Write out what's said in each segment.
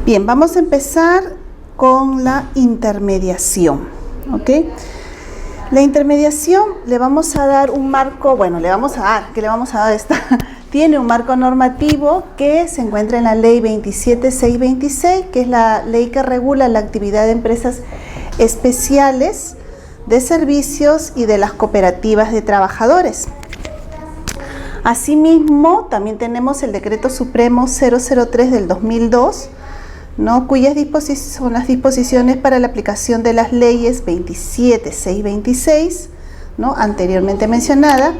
Bien, vamos a empezar con la intermediación, ¿ok? La intermediación le vamos a dar un marco, tiene un marco normativo que se encuentra en la ley 27626, que es la ley que regula la actividad de empresas especiales de servicios y de las cooperativas de trabajadores. Asimismo, también tenemos el Decreto Supremo 003 del 2002, ¿no? Cuyas son las disposiciones para la aplicación de las leyes 27626, ¿no? Anteriormente mencionada,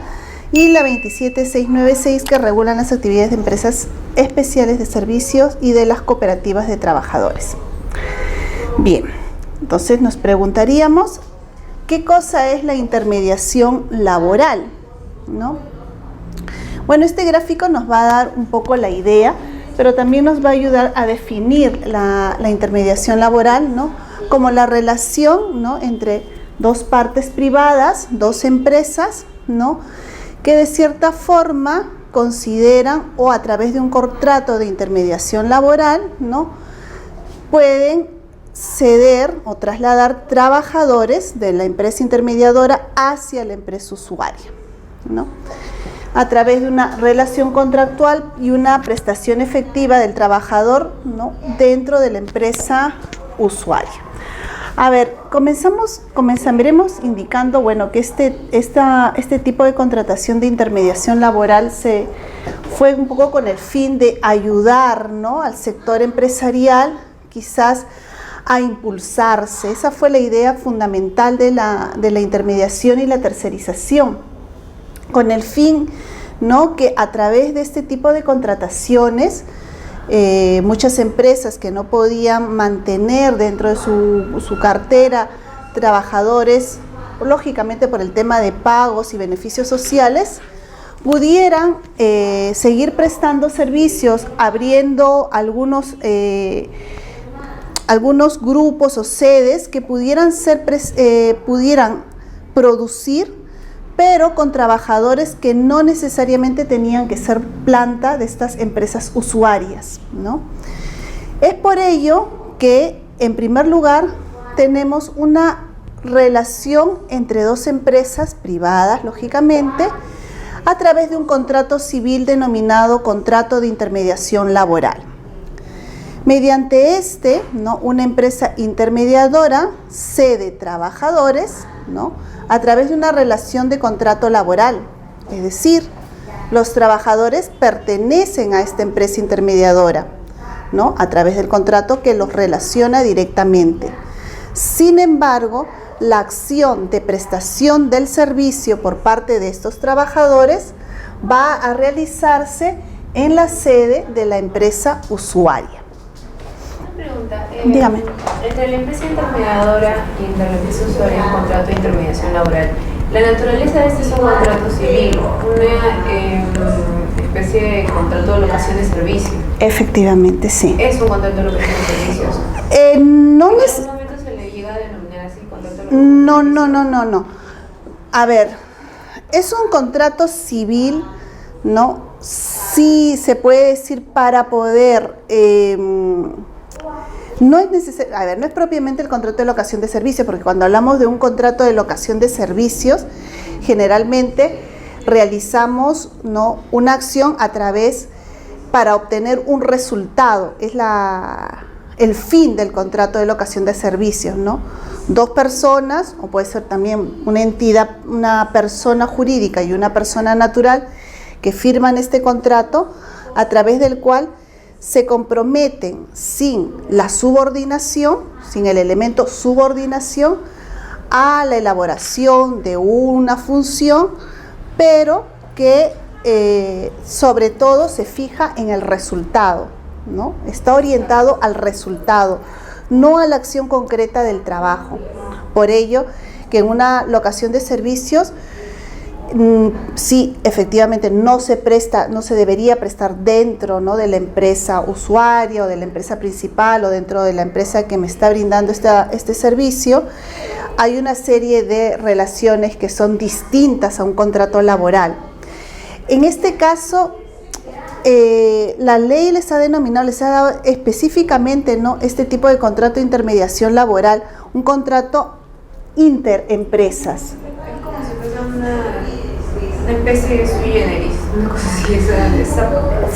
y la 27696, que regulan las actividades de empresas especiales de servicios y de las cooperativas de trabajadores. Bien, entonces nos preguntaríamos, ¿qué cosa es la intermediación laboral, ¿no? Bueno, este gráfico nos va a dar un poco la idea, pero también nos va a ayudar a definir la intermediación laboral, ¿no? Como la relación, ¿no? Entre dos partes privadas, dos empresas, ¿no? Que de cierta forma consideran, o a través de un contrato de intermediación laboral, ¿no? Pueden ceder o trasladar trabajadores de la empresa intermediadora hacia la empresa usuaria, ¿no? A través de una relación contractual y una prestación efectiva del trabajador, ¿no? Dentro de la empresa usuaria. A ver, comenzaremos indicando, bueno, que este tipo de contratación de intermediación laboral fue un poco con el fin de ayudar, ¿no? Al sector empresarial, quizás a impulsarse. Esa fue la idea fundamental de la intermediación y la tercerización, con el fin, ¿no? Que a través de este tipo de contrataciones, muchas empresas que no podían mantener dentro de su cartera trabajadores, lógicamente por el tema de pagos y beneficios sociales, pudieran seguir prestando servicios, abriendo algunos grupos o sedes que pudieran producir, pero con trabajadores que no necesariamente tenían que ser planta de estas empresas usuarias, ¿no? Es por ello que, en primer lugar, tenemos una relación entre dos empresas privadas, lógicamente, a través de un contrato civil denominado contrato de intermediación laboral. Mediante ¿no? Una empresa intermediadora cede trabajadores, ¿no? A través de una relación de contrato laboral, es decir, los trabajadores pertenecen a esta empresa intermediadora, ¿no? A través del contrato que los relaciona directamente. Sin embargo, la acción de prestación del servicio por parte de estos trabajadores va a realizarse en la sede de la empresa usuaria. Pregunta, dígame. Entre la empresa intermediadora y entre la empresa usuaria un contrato de intermediación laboral, la naturaleza de este es un contrato civil, una especie de contrato de locación de servicio. Efectivamente, sí. ¿Es un contrato de locación de servicios? No ¿En algún momento se le llega a denominar así contrato de locación de servicios? No. A ver, es un contrato civil, ¿no? Sí se puede decir para poder... No es necesario, no es propiamente el contrato de locación de servicios, porque cuando hablamos de un contrato de locación de servicios, generalmente realizamos, ¿no? Una acción para obtener un resultado. Es el fin del contrato de locación de servicios, ¿no? Dos personas, o puede ser también una entidad, una persona jurídica y una persona natural, que firman este contrato, a través del cual se comprometen sin la subordinación, sin el elemento subordinación, a la elaboración de una función, pero que sobre todo se fija en el resultado, ¿no? Está orientado al resultado, no a la acción concreta del trabajo. Por ello, que en una locación de servicios, sí, efectivamente no se debería prestar dentro, ¿no? De la empresa usuaria o de la empresa principal o dentro de la empresa que me está brindando este servicio. Hay una serie de relaciones que son distintas a un contrato laboral. En este caso, la ley les ha denominado, les ha dado específicamente, ¿no?, este tipo de contrato de intermediación laboral, un contrato interempresas. Es como si fuese una especie de sui generis, una cosa así.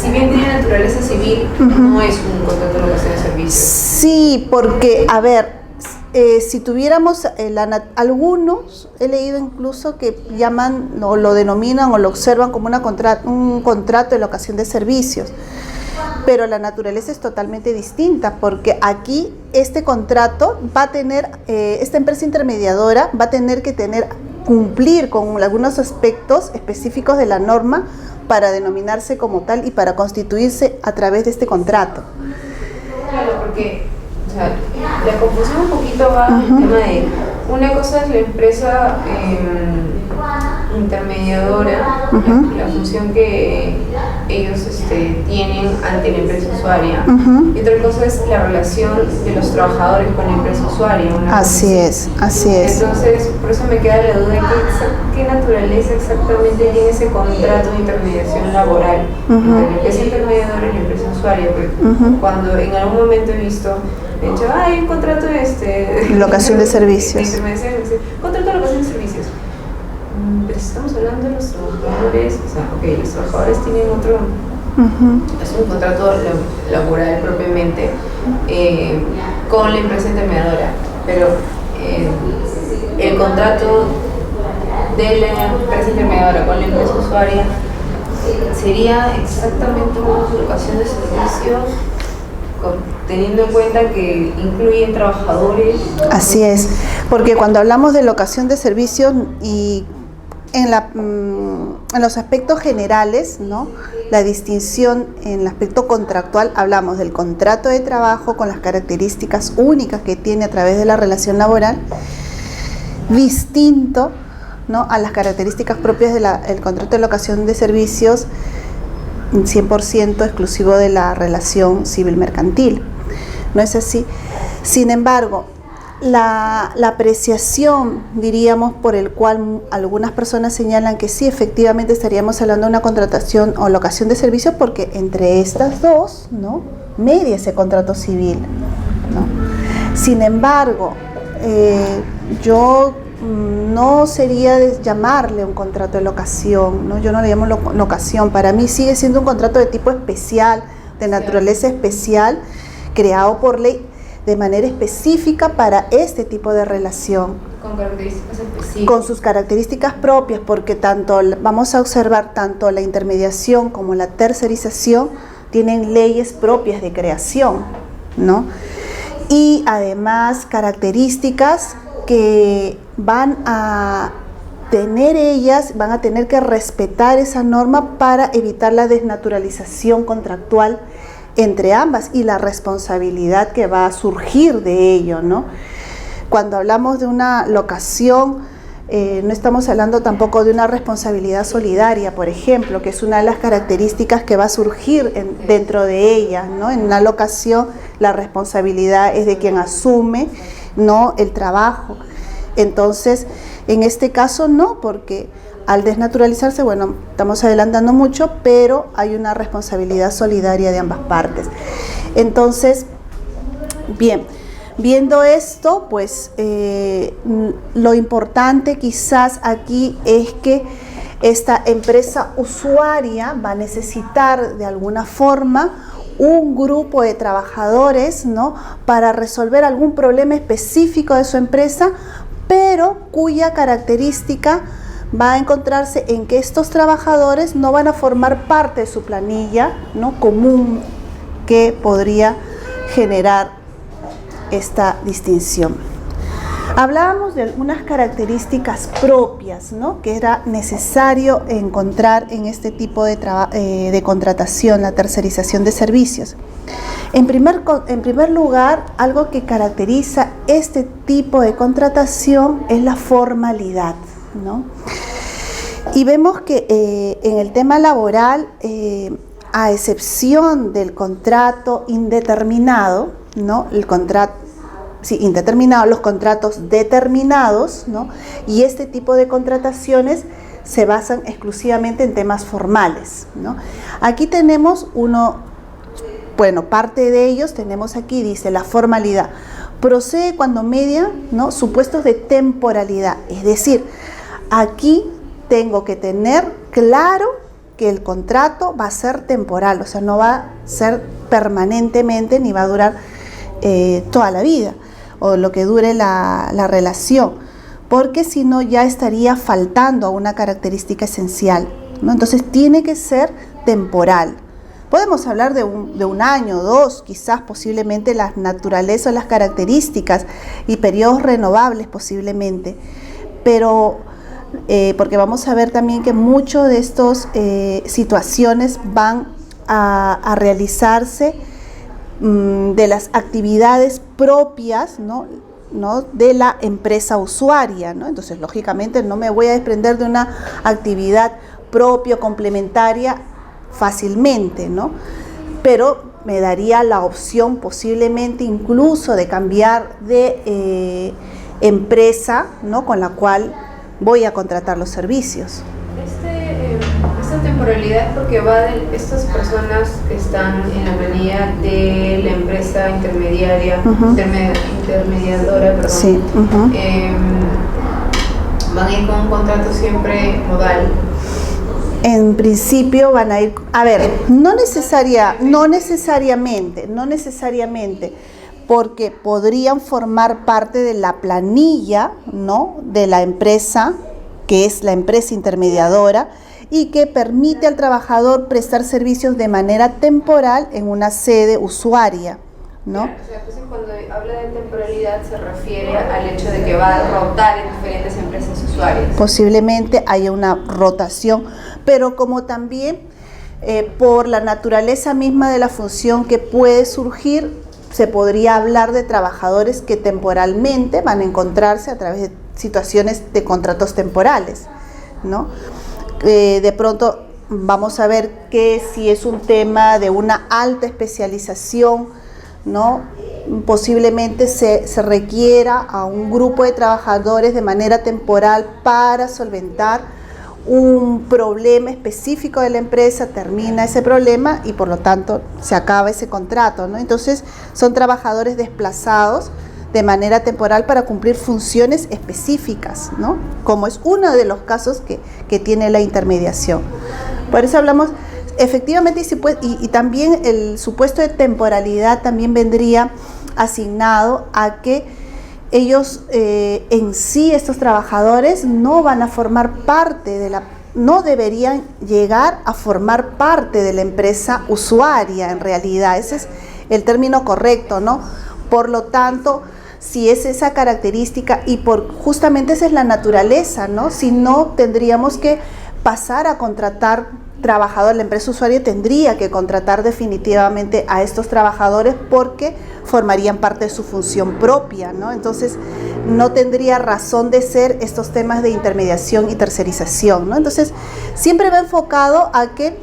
Si bien tiene naturaleza civil, no es un contrato de locación de servicios. Sí, porque, a ver, si tuviéramos algunos, he leído incluso que llaman o lo denominan o lo observan como un contrato de locación de servicios, pero la naturaleza es totalmente distinta, porque aquí este contrato va a tener, esta empresa intermediadora va a tener que cumplir con algunos aspectos específicos de la norma para denominarse como tal y para constituirse a través de este contrato. Claro, porque o sea, la confusión un poquito va en el tema de, una cosa es la empresa intermediadora, la función que ellos tienen ante la empresa usuaria, y otra cosa es la relación de los trabajadores con la empresa usuaria. Así es. Entonces, por eso me queda la duda de qué naturaleza exactamente tiene ese contrato de intermediación laboral entre la empresa intermediadora y la empresa usuaria, porque cuando en algún momento he visto, de hecho, hay un contrato de locación de servicios. Contrato de locación de servicios. Pero si estamos hablando de los trabajadores, o sea, ok, los trabajadores tienen otro, es un contrato laboral propiamente con la empresa intermediadora, pero el contrato de la empresa intermediadora con la empresa usuaria sería exactamente una locación de servicios, teniendo en cuenta que incluyen trabajadores. Así es, porque cuando hablamos de locación de servicios y en los aspectos generales, ¿no?, la distinción en el aspecto contractual, hablamos del contrato de trabajo con las características únicas que tiene a través de la relación laboral, distinto, ¿no?, a las características propias del contrato de locación de servicios 100% exclusivo de la relación civil mercantil. ¿No es así? Sin embargo, la apreciación, diríamos, por el cual algunas personas señalan que sí, efectivamente estaríamos hablando de una contratación o locación de servicios, porque entre estas dos, ¿no?, media ese contrato civil, ¿no? Sin embargo, yo no sería de llamarle un contrato de locación, ¿no? Yo no le llamo locación. Para mí sigue siendo un contrato de tipo especial, de naturaleza especial, creado por ley de manera específica para este tipo de relación. Con características específicas. Con sus características propias, porque vamos a observar tanto la intermediación como la tercerización tienen leyes propias de creación, ¿no? Y además características que van a tener que respetar esa norma para evitar la desnaturalización contractual entre ambas y la responsabilidad que va a surgir de ello, ¿no? Cuando hablamos de una locación, no estamos hablando tampoco de una responsabilidad solidaria, por ejemplo, que es una de las características que va a surgir dentro de ella, ¿no? En una locación la responsabilidad es de quien asume, ¿no?, el trabajo. Entonces, en este caso no, porque al desnaturalizarse, bueno, estamos adelantando mucho, pero hay una responsabilidad solidaria de ambas partes. Entonces, bien, viendo esto, pues lo importante quizás aquí es que esta empresa usuaria va a necesitar de alguna forma un grupo de trabajadores, ¿no?, para resolver algún problema específico de su empresa, pero cuya característica va a encontrarse en que estos trabajadores no van a formar parte de su planilla, ¿no?, común, que podría generar esta distinción. Hablábamos de algunas características propias, ¿no?, que era necesario encontrar en este tipo de contratación, la tercerización de servicios. En primer lugar, algo que caracteriza este tipo de contratación es la formalidad, ¿no? Y vemos que en el tema laboral, a excepción del contrato indeterminado, ¿no?, indeterminado, los contratos determinados, ¿no?, y este tipo de contrataciones se basan exclusivamente en temas formales, ¿no? Aquí tenemos parte de ellos tenemos aquí, dice la formalidad. Procede cuando media, ¿no?, supuestos de temporalidad. Es decir, aquí tengo que tener claro que el contrato va a ser temporal, o sea, no va a ser permanentemente ni va a durar toda la vida o lo que dure la relación, porque si no ya estaría faltando a una característica esencial, ¿no? Entonces tiene que ser temporal. Podemos hablar de un año, 2, quizás posiblemente las naturalezas, las características y periodos renovables posiblemente, pero porque vamos a ver también que muchas de estas situaciones van a realizarse de las actividades propias, ¿no?, de la empresa usuaria, ¿no? Entonces, lógicamente, no me voy a desprender de una actividad propia, complementaria, fácilmente, ¿no? Pero me daría la opción posiblemente incluso de cambiar de empresa, ¿no?, con la cual voy a contratar los servicios. Esta temporalidad es porque va de estas personas que están en la manía de la empresa intermediaria, intermediadora, perdón, sí, van a ir con un contrato siempre modal. En principio van a ir, a ver, no necesariamente, porque podrían formar parte de la planilla, ¿no?, de la empresa, que es la empresa intermediadora, y que permite al trabajador prestar servicios de manera temporal en una sede usuaria, ¿no? Claro, o sea, pues cuando habla de temporalidad se refiere al hecho de que va a rotar en diferentes empresas usuarias. Posiblemente haya una rotación, pero como también por la naturaleza misma de la función que puede surgir, se podría hablar de trabajadores que temporalmente van a encontrarse a través de situaciones de contratos temporales, ¿no? De pronto vamos a ver que si es un tema de una alta especialización, ¿no?, posiblemente se requiera a un grupo de trabajadores de manera temporal para solventar un problema específico de la empresa, termina ese problema y por lo tanto se acaba ese contrato, ¿no? Entonces son trabajadores desplazados de manera temporal para cumplir funciones específicas, ¿no?, como es uno de los casos que tiene la intermediación. Por eso hablamos, efectivamente, y también el supuesto de temporalidad también vendría asignado a que ellos en sí, estos trabajadores, no van a formar parte no deberían llegar a formar parte de la empresa usuaria en realidad, ese es el término correcto, ¿no? Por lo tanto, si es esa característica y justamente esa es la naturaleza, ¿no? Si no, tendríamos que pasar a contratar trabajadores, la empresa usuaria tendría que contratar definitivamente a estos trabajadores porque formarían parte de su función propia, ¿no? Entonces, no tendría razón de ser estos temas de intermediación y tercerización, ¿no? Entonces, siempre va enfocado a que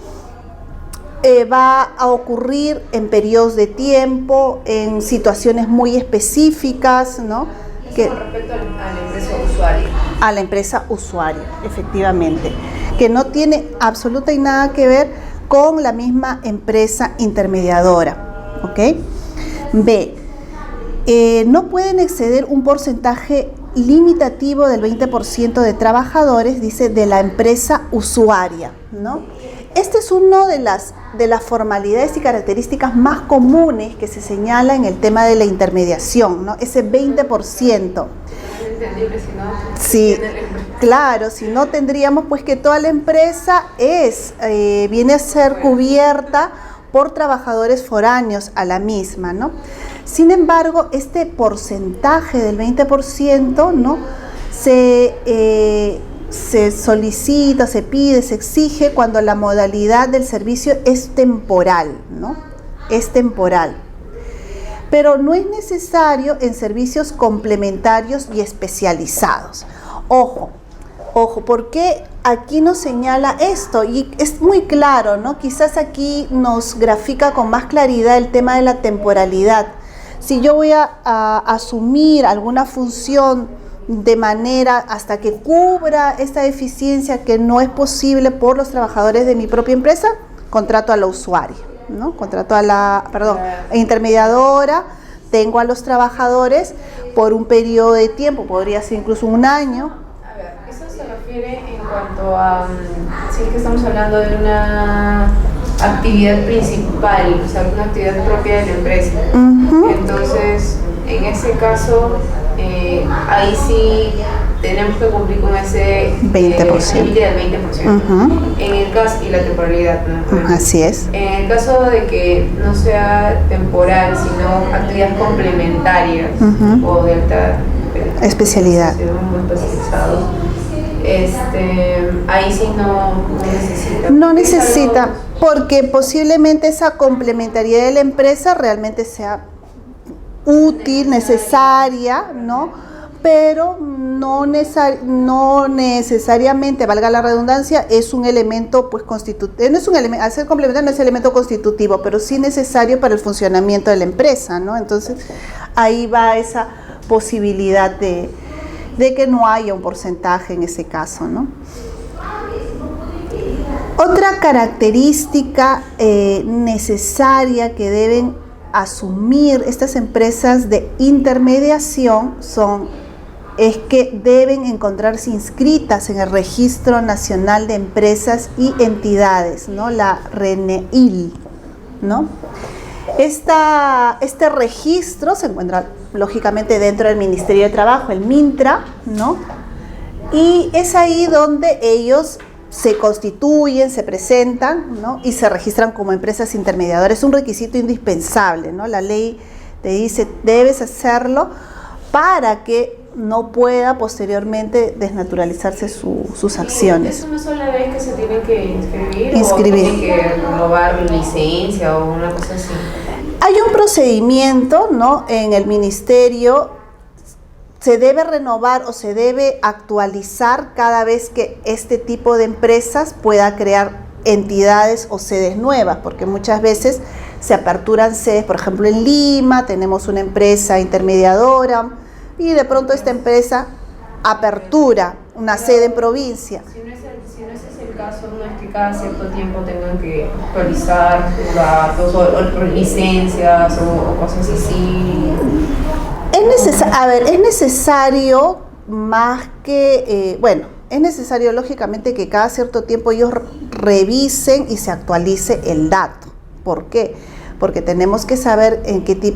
va a ocurrir en periodos de tiempo, en situaciones muy específicas, ¿no? Con respecto a la empresa usuaria. A la empresa usuaria, efectivamente, que no tiene absolutamente nada que ver con la misma empresa intermediadora, ¿ok? B, no pueden exceder un porcentaje limitativo del 20% de trabajadores, dice, de la empresa usuaria, ¿no? Este es uno de las formalidades y características más comunes que se señala en el tema de la intermediación, ¿no? Ese 20%. Entendible, si no, sí, claro, si no tendríamos pues que toda la empresa viene a ser cubierta por trabajadores foráneos a la misma, ¿no? Sin embargo, este porcentaje del 20%, ¿no?, se solicita, se pide, se exige cuando la modalidad del servicio es temporal, ¿no? Es temporal. Pero no es necesario en servicios complementarios y especializados. Ojo, porque aquí nos señala esto y es muy claro, ¿no? Quizás aquí nos grafica con más claridad el tema de la temporalidad. Si yo voy a asumir alguna función de manera hasta que cubra esta deficiencia que no es posible por los trabajadores de mi propia empresa, contrato a la usuaria, ¿no? Contrato a la, intermediadora, tengo a los trabajadores por un periodo de tiempo, podría ser incluso un año. A ver, eso se refiere en cuanto a, si es que estamos hablando de una actividad principal, o sea, una actividad propia de la empresa. Entonces, en ese caso, ahí sí tenemos que cumplir con ese 20%. Límite del 20%. En el caso, y la temporalidad, ¿no? Así es. En el caso de que no sea temporal, sino actividad complementaria o de alta especialidad, muy especializados, ahí sí no necesita. No necesita, porque posiblemente esa complementariedad de la empresa realmente sea útil, necesaria, ¿no? Pero no necesariamente, valga la redundancia, es un elemento pues constitutivo, no es un elemento, al ser complementario no es elemento constitutivo, pero sí necesario para el funcionamiento de la empresa, ¿no? Entonces ahí va esa posibilidad de que no haya un porcentaje en ese caso, ¿no? Otra característica necesaria que deben asumir estas empresas de intermediación es que deben encontrarse inscritas en el Registro Nacional de Empresas y Entidades, ¿no? La RENEIL, ¿no? Este registro se encuentra lógicamente dentro del Ministerio de Trabajo, el MINTRA, ¿no? Y es ahí donde ellos se constituyen, se presentan, ¿no? Y se registran como empresas intermediadoras. Es un requisito indispensable, ¿no? La ley te dice, debes hacerlo para que no pueda posteriormente desnaturalizarse sus acciones. ¿Es una sola vez que se tienen que inscribir? ¿O tienen que renovar licencia o una cosa así? Hay un procedimiento, ¿no? En el ministerio se debe renovar o se debe actualizar cada vez que este tipo de empresas pueda crear entidades o sedes nuevas, porque muchas veces se aperturan sedes, por ejemplo en Lima tenemos una empresa intermediadora y de pronto esta empresa apertura una sede en provincia. Si no ese es el caso, no es que cada cierto tiempo tengan que actualizar datos o licencias o cosas así. Es necesario más que, es necesario lógicamente que cada cierto tiempo ellos revisen y se actualice el dato. ¿Por qué? Porque tenemos que saber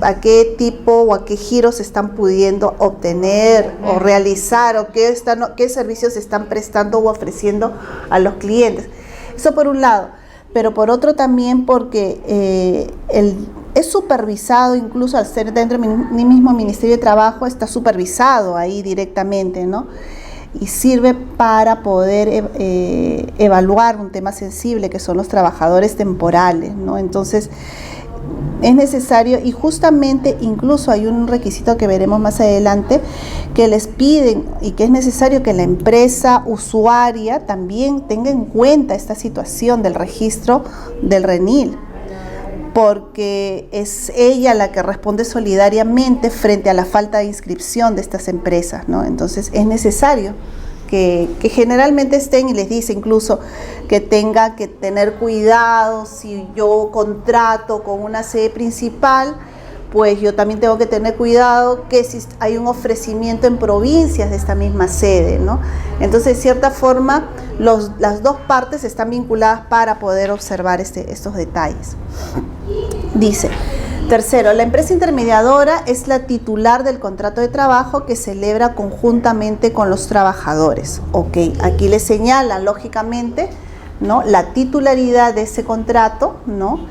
a qué tipo o a qué giros están pudiendo obtener o realizar o qué servicios están prestando o ofreciendo a los clientes. Eso por un lado, pero por otro también porque es supervisado, incluso al ser dentro del mismo Ministerio de Trabajo, está supervisado ahí directamente, ¿no? Y sirve para poder evaluar un tema sensible que son los trabajadores temporales, ¿no? Entonces, es necesario, y justamente incluso hay un requisito que veremos más adelante, que les piden y que es necesario que la empresa usuaria también tenga en cuenta esta situación del registro del RENIL, porque es ella la que responde solidariamente frente a la falta de inscripción de estas empresas, ¿no? Entonces es necesario que generalmente estén, y les dice incluso que tenga que tener cuidado si yo contrato con una sede principal, pues yo también tengo que tener cuidado que si hay un ofrecimiento en provincias de esta misma sede, ¿no? Entonces, de cierta forma, las dos partes están vinculadas para poder observar estos detalles. Dice, tercero, la empresa intermediadora es la titular del contrato de trabajo que celebra conjuntamente con los trabajadores. Ok, aquí le señalan, lógicamente, ¿no?, la titularidad de ese contrato, ¿no?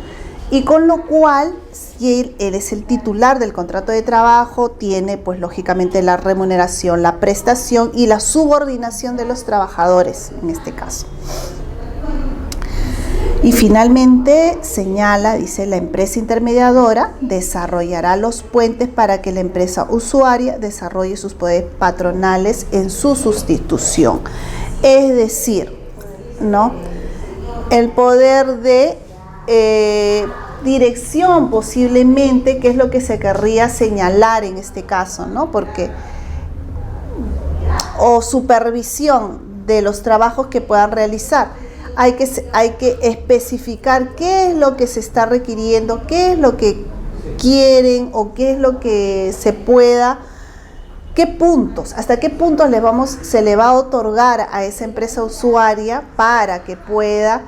Y con lo cual, si él es el titular del contrato de trabajo, tiene pues lógicamente la remuneración, la prestación y la subordinación de los trabajadores en este caso. Y finalmente señala, dice, la empresa intermediadora desarrollará los puentes para que la empresa usuaria desarrolle sus poderes patronales en su sustitución. Es decir, ¿no?, el poder de dirección posiblemente, que es lo que se querría señalar en este caso, ¿no? Porque o supervisión de los trabajos que puedan realizar. Hay que especificar qué es lo que se está requiriendo, qué es lo que quieren o qué es lo que se pueda, qué puntos, hasta qué puntos se le va a otorgar a esa empresa usuaria para que pueda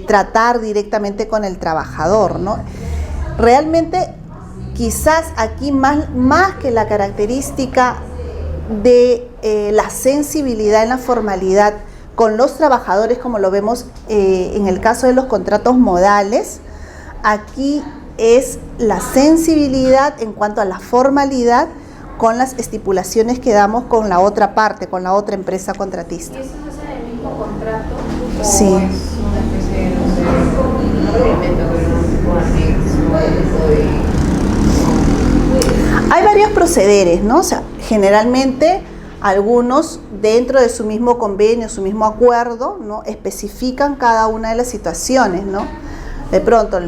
tratar directamente con el trabajador, ¿no? Realmente, quizás aquí más que la característica de la sensibilidad en la formalidad con los trabajadores, como lo vemos en el caso de los contratos modales, aquí es la sensibilidad en cuanto a la formalidad con las estipulaciones que damos con la otra parte, con la otra empresa contratista. ¿Y eso se hace en el mismo contrato? ¿O Sí. es una especie de, no reglamento, pero un tipo de anexo? Hay varios procederes, ¿no? O sea, generalmente algunos dentro de su mismo convenio, su mismo acuerdo, ¿no? Especifican cada una de las situaciones, ¿no? De pronto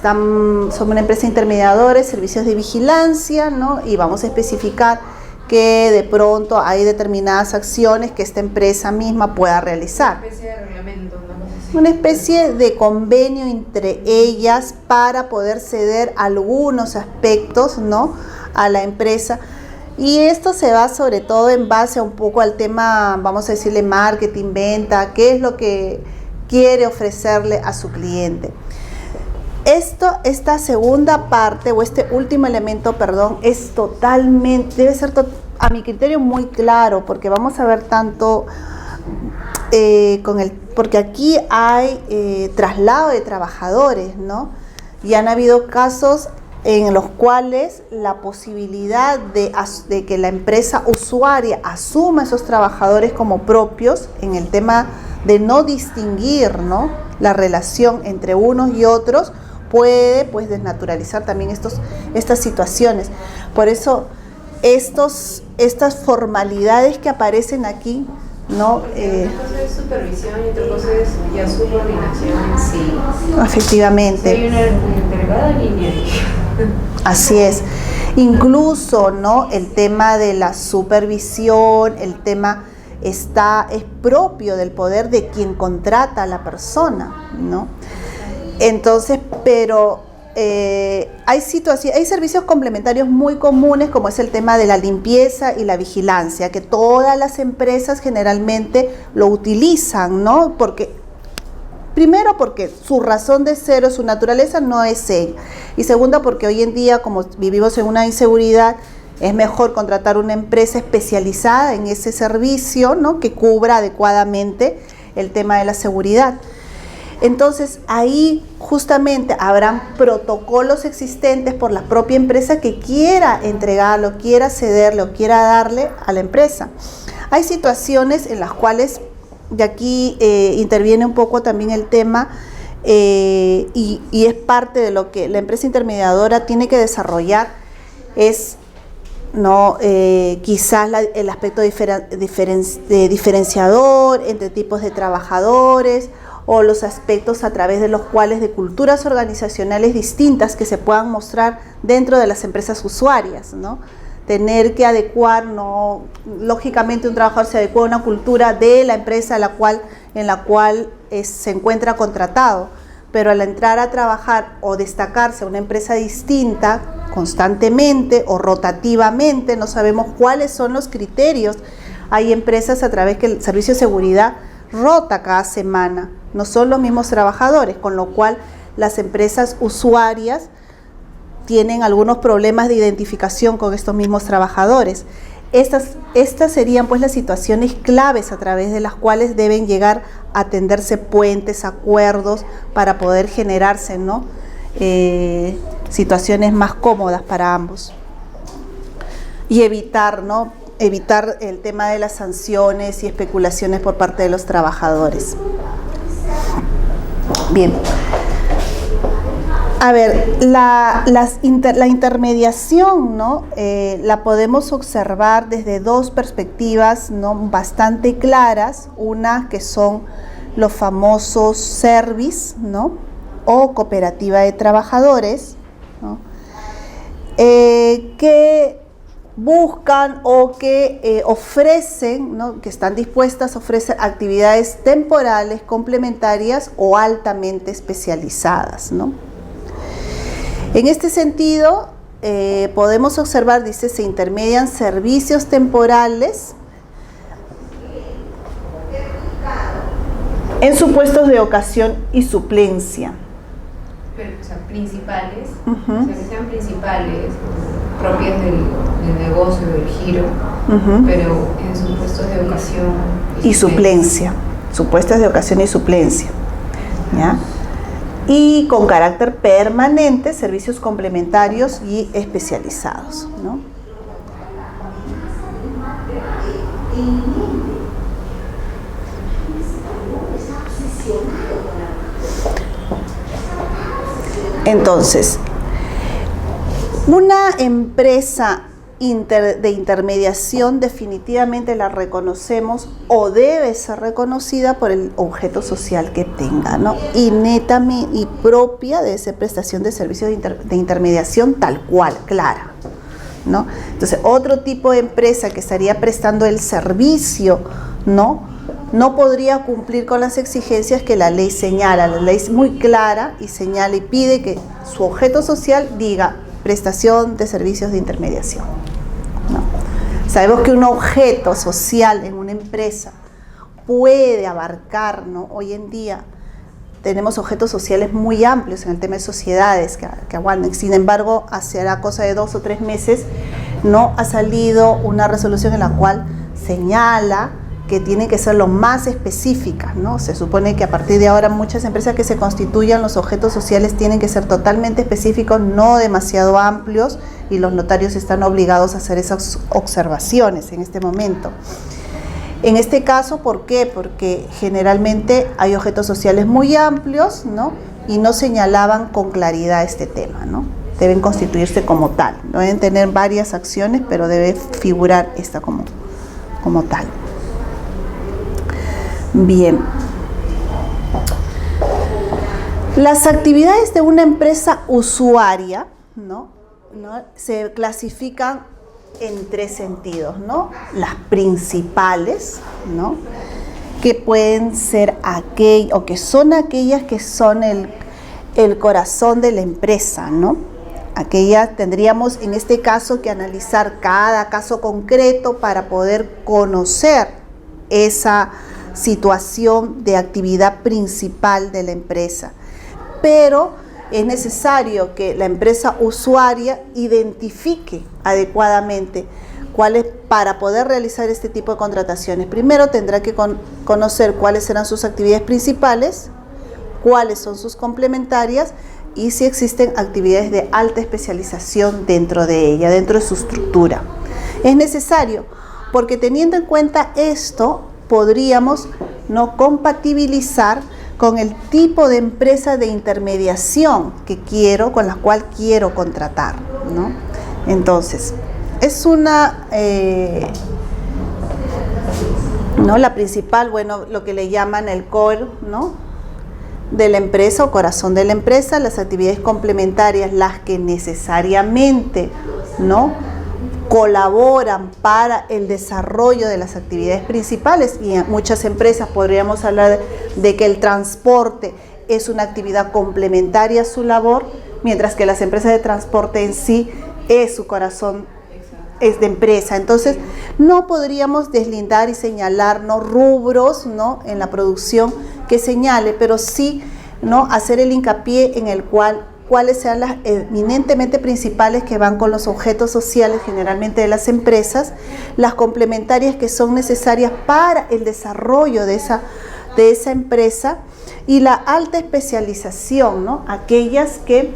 somos una empresa intermediadora, servicios de vigilancia, ¿no? Y vamos a especificar que de pronto hay determinadas acciones que esta empresa misma pueda realizar. Una especie de reglamento, una cosa así. Una especie de convenio entre ellas para poder ceder algunos aspectos, ¿no? A la empresa. Y esto se va sobre todo en base a un poco al tema, vamos a decirle, marketing, venta, qué es lo que quiere ofrecerle a su cliente. Esta segunda parte, o este último elemento, perdón, es totalmente, debe ser a mi criterio muy claro, porque vamos a ver tanto porque aquí hay traslado de trabajadores, ¿no? Y han habido casos en los cuales la posibilidad de que la empresa usuaria asuma esos trabajadores como propios, en el tema de no distinguir, ¿no?, la relación entre unos y otros, puede pues desnaturalizar también estas situaciones. Por eso estas formalidades que aparecen aquí, ¿no? Una cosa es supervisión y otra cosa es ya subordinación en sí. Efectivamente. Hay una delgada línea ahí. Así es. Incluso, ¿no?, el tema de la supervisión, el tema es propio del poder de quien contrata a la persona, ¿no? Entonces, pero hay servicios complementarios muy comunes, como es el tema de la limpieza y la vigilancia, que todas las empresas generalmente lo utilizan, ¿no? Primero, porque su razón de ser o su naturaleza no es ella. Y segundo, porque hoy en día, como vivimos en una inseguridad, es mejor contratar una empresa especializada en ese servicio, ¿no?, que cubra adecuadamente el tema de la seguridad. Entonces, ahí justamente habrán protocolos existentes por la propia empresa que quiera entregarlo, quiera cederle o quiera darle a la empresa. Hay situaciones en las cuales, de aquí interviene un poco también el tema y es parte de lo que la empresa intermediadora tiene que desarrollar, es quizás el aspecto diferenciador entre tipos de trabajadores, o los aspectos a través de los cuales de culturas organizacionales distintas que se puedan mostrar dentro de las empresas usuarias, ¿no? Tener que adecuar, ¿no? Lógicamente un trabajador se adecua a una cultura de la empresa en la cual se encuentra contratado, pero al entrar a trabajar o destacarse a una empresa distinta constantemente o rotativamente, no sabemos cuáles son los criterios. Hay empresas a través que el servicio de seguridad rota cada semana, no son los mismos trabajadores, con lo cual las empresas usuarias tienen algunos problemas de identificación con estos mismos trabajadores. Estas serían pues las situaciones claves a través de las cuales deben llegar a tenderse puentes, acuerdos, para poder generarse, ¿no?, situaciones más cómodas para ambos. Y evitar el tema de las sanciones y especulaciones por parte de los trabajadores. Bien. A ver, la intermediación, ¿no?, la podemos observar desde dos perspectivas, ¿no?, bastante claras. Una que son los famosos service, ¿no?, o cooperativa de trabajadores, ¿no?, que buscan o que ofrecen, ¿no?, que están dispuestas a ofrecer actividades temporales, complementarias o altamente especializadas, ¿no? En este sentido, podemos observar, dice, se intermedian servicios temporales en supuestos de ocasión y suplencia. Pero, o sea, principales, o sea, que sean principales, propias del negocio, del giro, pero en supuestos de ocasión y suplencia. Supuestos de ocasión y suplencia, ¿ya? Y con carácter permanente, servicios complementarios y especializados, ¿no? Entonces, una empresa de intermediación definitivamente la reconocemos o debe ser reconocida por el objeto social que tenga, ¿no? Y netamente y propia de esa prestación de servicios de intermediación tal cual, clara, ¿no? Entonces, otro tipo de empresa que estaría prestando el servicio, ¿no?, no podría cumplir con las exigencias que la ley señala. La ley es muy clara y señala y pide que su objeto social diga prestación de servicios de intermediación, ¿no? Sabemos que un objeto social en una empresa puede abarcar, ¿no? Hoy en día tenemos objetos sociales muy amplios en el tema de sociedades que aguantan. Sin embargo, hace la cosa de 2 o 3 meses no ha salido una resolución en la cual señala que tienen que ser lo más específicas, ¿no? Se supone que a partir de ahora muchas empresas que se constituyan, los objetos sociales tienen que ser totalmente específicos, no demasiado amplios, y los notarios están obligados a hacer esas observaciones en este momento. En este caso, ¿por qué? Porque generalmente hay objetos sociales muy amplios, ¿no?, y no señalaban con claridad este tema, ¿no? Deben constituirse como tal. No deben tener varias acciones, pero debe figurar esta como tal. Bien. Las actividades de una empresa usuaria, ¿no?, se clasifican en 3 sentidos, ¿no? Las principales, ¿no?, que pueden ser que son aquellas que son el corazón de la empresa, ¿no? Aquellas tendríamos en este caso que analizar cada caso concreto para poder conocer esa situación de actividad principal de la empresa. Pero es necesario que la empresa usuaria identifique adecuadamente cuáles, para poder realizar este tipo de contrataciones. Primero tendrá que conocer cuáles serán sus actividades principales, cuáles son sus complementarias y si existen actividades de alta especialización dentro de ella, dentro de su estructura. Es necesario porque teniendo en cuenta esto, podríamos no compatibilizar con el tipo de empresa de intermediación con la cual quiero contratar, ¿no? Entonces, es una, ¿no?, la principal, bueno, lo que le llaman el core, ¿no?, de la empresa o corazón de la empresa, las actividades complementarias, las que necesariamente, ¿no?, colaboran para el desarrollo de las actividades principales, y en muchas empresas podríamos hablar de que el transporte es una actividad complementaria a su labor, mientras que las empresas de transporte en sí es su corazón, es de empresa. Entonces no podríamos deslindar y señalar, ¿no?, rubros, ¿no?, en la producción que señale, pero sí, ¿no?, hacer el hincapié en el cuáles sean las eminentemente principales que van con los objetos sociales generalmente de las empresas, las complementarias que son necesarias para el desarrollo de esa empresa, y la alta especialización, ¿no?, aquellas que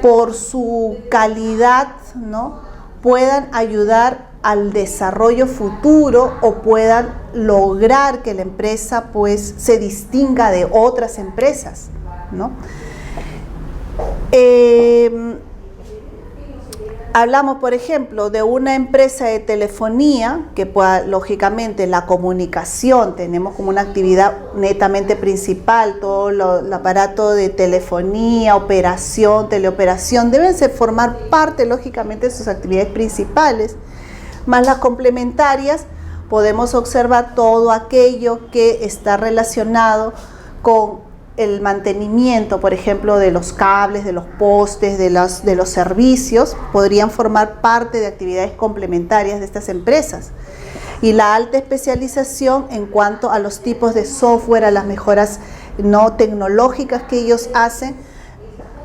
por su calidad, ¿no?, puedan ayudar al desarrollo futuro o puedan lograr que la empresa pues se distinga de otras empresas, ¿no? Hablamos, por ejemplo, de una empresa de telefonía que pueda, lógicamente, la comunicación, tenemos como una actividad netamente principal, todo el aparato de telefonía, operación, teleoperación, deben formar parte, lógicamente, de sus actividades principales. Más las complementarias, podemos observar todo aquello que está relacionado con el mantenimiento, por ejemplo, de los cables, de los postes, de los servicios, podrían formar parte de actividades complementarias de estas empresas. Y la alta especialización en cuanto a los tipos de software, a las mejoras no tecnológicas que ellos hacen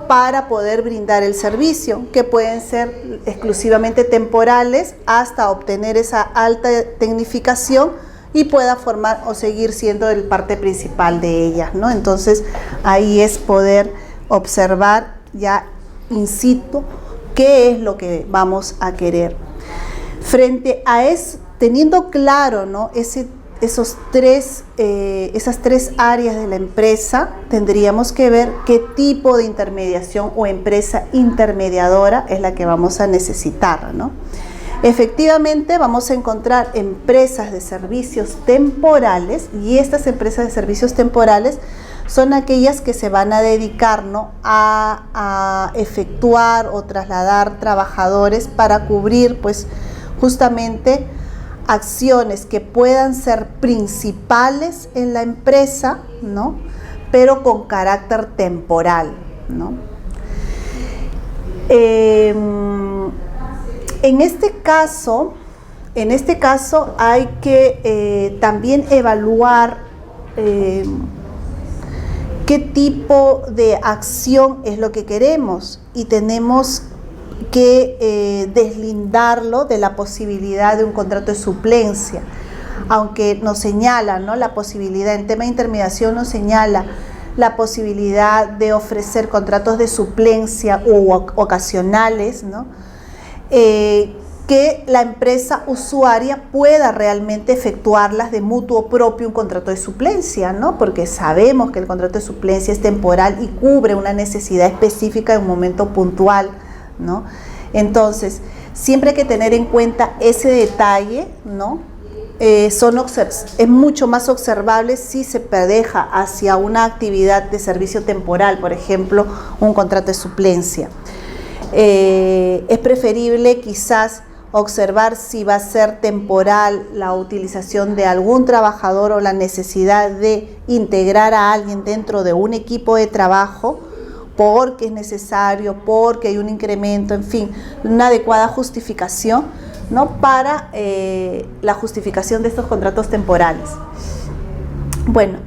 para poder brindar el servicio, que pueden ser exclusivamente temporales hasta obtener esa alta tecnificación y pueda formar o seguir siendo el parte principal de ellas, ¿no? Entonces, ahí es poder observar ya in situ qué es lo que vamos a querer. Frente a eso, teniendo claro, ¿no?, esas tres áreas de la empresa, tendríamos que ver qué tipo de intermediación o empresa intermediadora es la que vamos a necesitar, ¿no? Efectivamente, vamos a encontrar empresas de servicios temporales, y estas empresas de servicios temporales son aquellas que se van a dedicar, ¿no?, a efectuar o trasladar trabajadores para cubrir, pues, justamente acciones que puedan ser principales en la empresa, ¿no?, pero con carácter temporal, ¿no? En este caso hay que también evaluar qué tipo de acción es lo que queremos, y tenemos que deslindarlo de la posibilidad de un contrato de suplencia, aunque nos señala, ¿no?, la posibilidad, en tema de intermediación nos señala la posibilidad de ofrecer contratos de suplencia u ocasionales, ¿no?, que la empresa usuaria pueda realmente efectuarlas de mutuo propio, un contrato de suplencia, ¿no?, porque sabemos que el contrato de suplencia es temporal y cubre una necesidad específica en un momento puntual, ¿no? Entonces, siempre hay que tener en cuenta ese detalle, ¿no? Es mucho más observable si se deja hacia una actividad de servicio temporal, por ejemplo, un contrato de suplencia. Es preferible quizás observar si va a ser temporal la utilización de algún trabajador o la necesidad de integrar a alguien dentro de un equipo de trabajo, porque es necesario, porque hay un incremento, en fin, una adecuada justificación, ¿no?, para la justificación de estos contratos temporales. Bueno,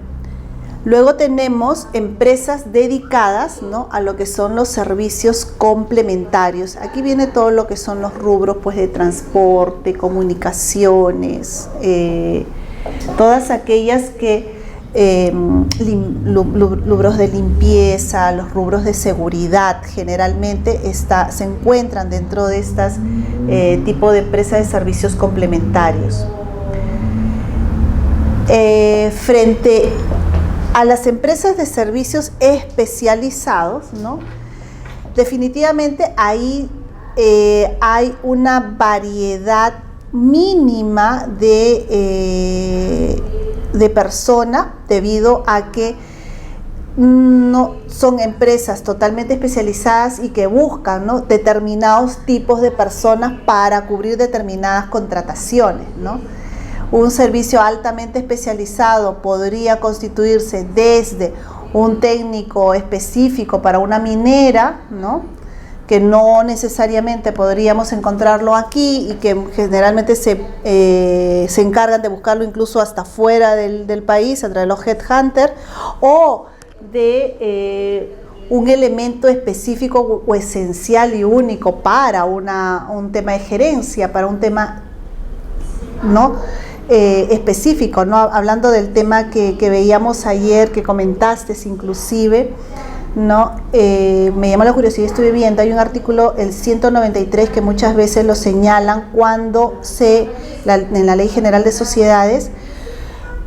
luego tenemos empresas dedicadas, ¿no?, a lo que son los servicios complementarios. Aquí viene todo lo que son los rubros, pues, de transporte, comunicaciones, todas aquellas que rubros de limpieza, los rubros de seguridad, generalmente se encuentran dentro de estas tipo de empresas de servicios complementarios. Frente a las empresas de servicios especializados, ¿no?, definitivamente ahí hay una variedad mínima de personas, debido a que no son empresas totalmente especializadas y que buscan, ¿no?, determinados tipos de personas para cubrir determinadas contrataciones, ¿no? Un servicio altamente especializado podría constituirse desde un técnico específico para una minera, ¿no?, que no necesariamente podríamos encontrarlo aquí y que generalmente se encargan de buscarlo incluso hasta fuera del país a través de los headhunters, o de un elemento específico o esencial y único para un tema de gerencia, para un tema, ¿no?, específico, ¿no?, hablando del tema que veíamos ayer, que comentaste inclusive, ¿no? Me llamó la curiosidad, estuve viendo, hay un artículo, el 193, que muchas veces lo señalan cuando en la Ley General de Sociedades,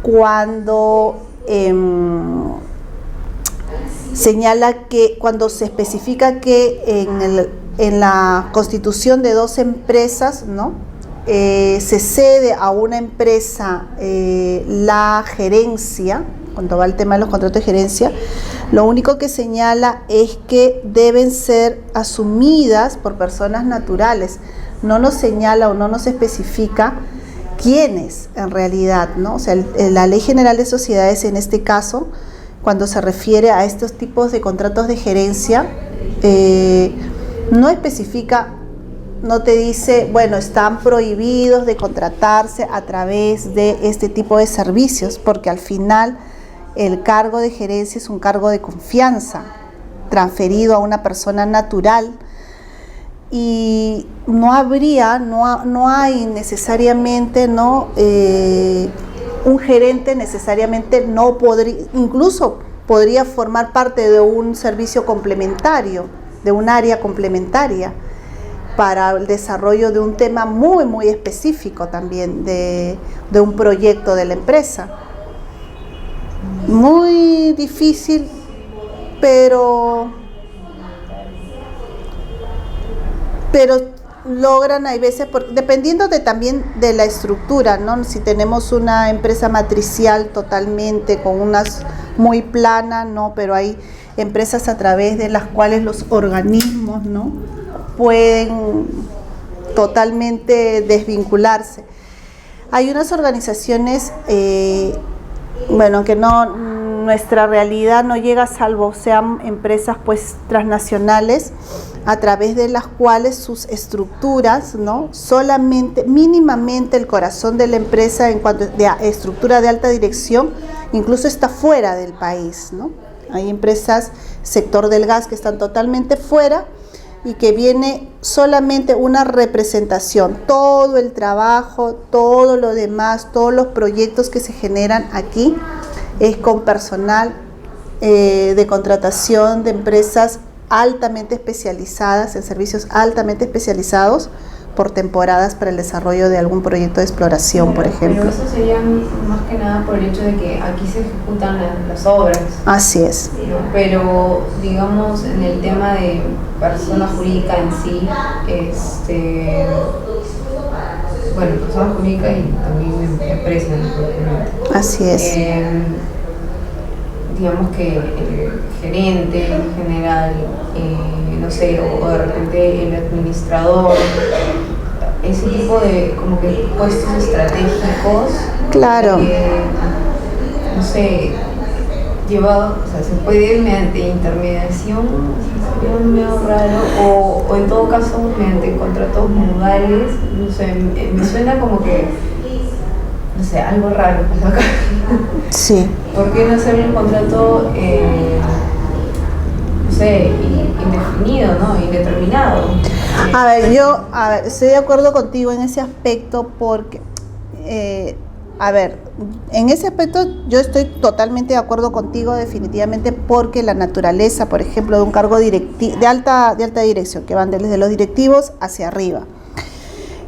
cuando señala que cuando se especifica que en la constitución de dos empresas, ¿no?, se cede a una empresa la gerencia, cuando va el tema de los contratos de gerencia, lo único que señala es que deben ser asumidas por personas naturales. no nos señala o no nos especifica quiénes en realidad, ¿no? O sea, la Ley General de Sociedades en este caso, cuando se refiere a estos tipos de contratos de gerencia, no especifica, no te dice, bueno, están prohibidos de contratarse a través de este tipo de servicios, porque al final el cargo de gerencia es un cargo de confianza transferido a una persona natural, y no hay necesariamente, ¿no? Un gerente necesariamente no podría, incluso podría formar parte de un servicio complementario, de un área complementaria para el desarrollo de un tema muy, muy específico también de un proyecto de la empresa. Muy difícil, pero logran, hay veces, dependiendo también de la estructura, ¿no? Si tenemos una empresa matricial totalmente con unas muy plana, ¿no? Pero hay empresas a través de las cuales los organismos, ¿no? Pueden totalmente desvincularse. Hay unas organizaciones, bueno, que nuestra realidad no llega, salvo sean empresas pues transnacionales, a través de las cuales sus estructuras, ¿no? Solamente, mínimamente el corazón de la empresa en cuanto a estructura de alta dirección, incluso está fuera del país, ¿no? Hay empresas, sector del gas, que están totalmente fuera y que viene solamente una representación. Todo el trabajo, todo lo demás, todos los proyectos que se generan aquí es con personal de contratación de empresas altamente especializadas, en servicios altamente especializados por temporadas para el desarrollo de algún proyecto de exploración, por ejemplo. Pero eso sería más que nada por el hecho de que aquí se ejecutan las obras. Así es. Pero, digamos, en el tema de persona jurídica en sí, bueno, persona jurídica y también empresa. Así es. Digamos que el gerente en general, no sé, o de repente el administrador, ese tipo de como que puestos estratégicos, claro, no sé, llevado, o sea, se puede mediante intermediación, sería medio raro, o en todo caso mediante contratos modales, no sé, me suena como que, no sé, algo raro pues acá. Sí. ¿Por qué no hacer un contrato, no sé, indefinido, ¿no? Indeterminado? A ver, estoy de acuerdo contigo en ese aspecto porque, en ese aspecto yo estoy totalmente de acuerdo contigo definitivamente, porque la naturaleza, por ejemplo, de un cargo de alta dirección, que van desde los directivos hacia arriba,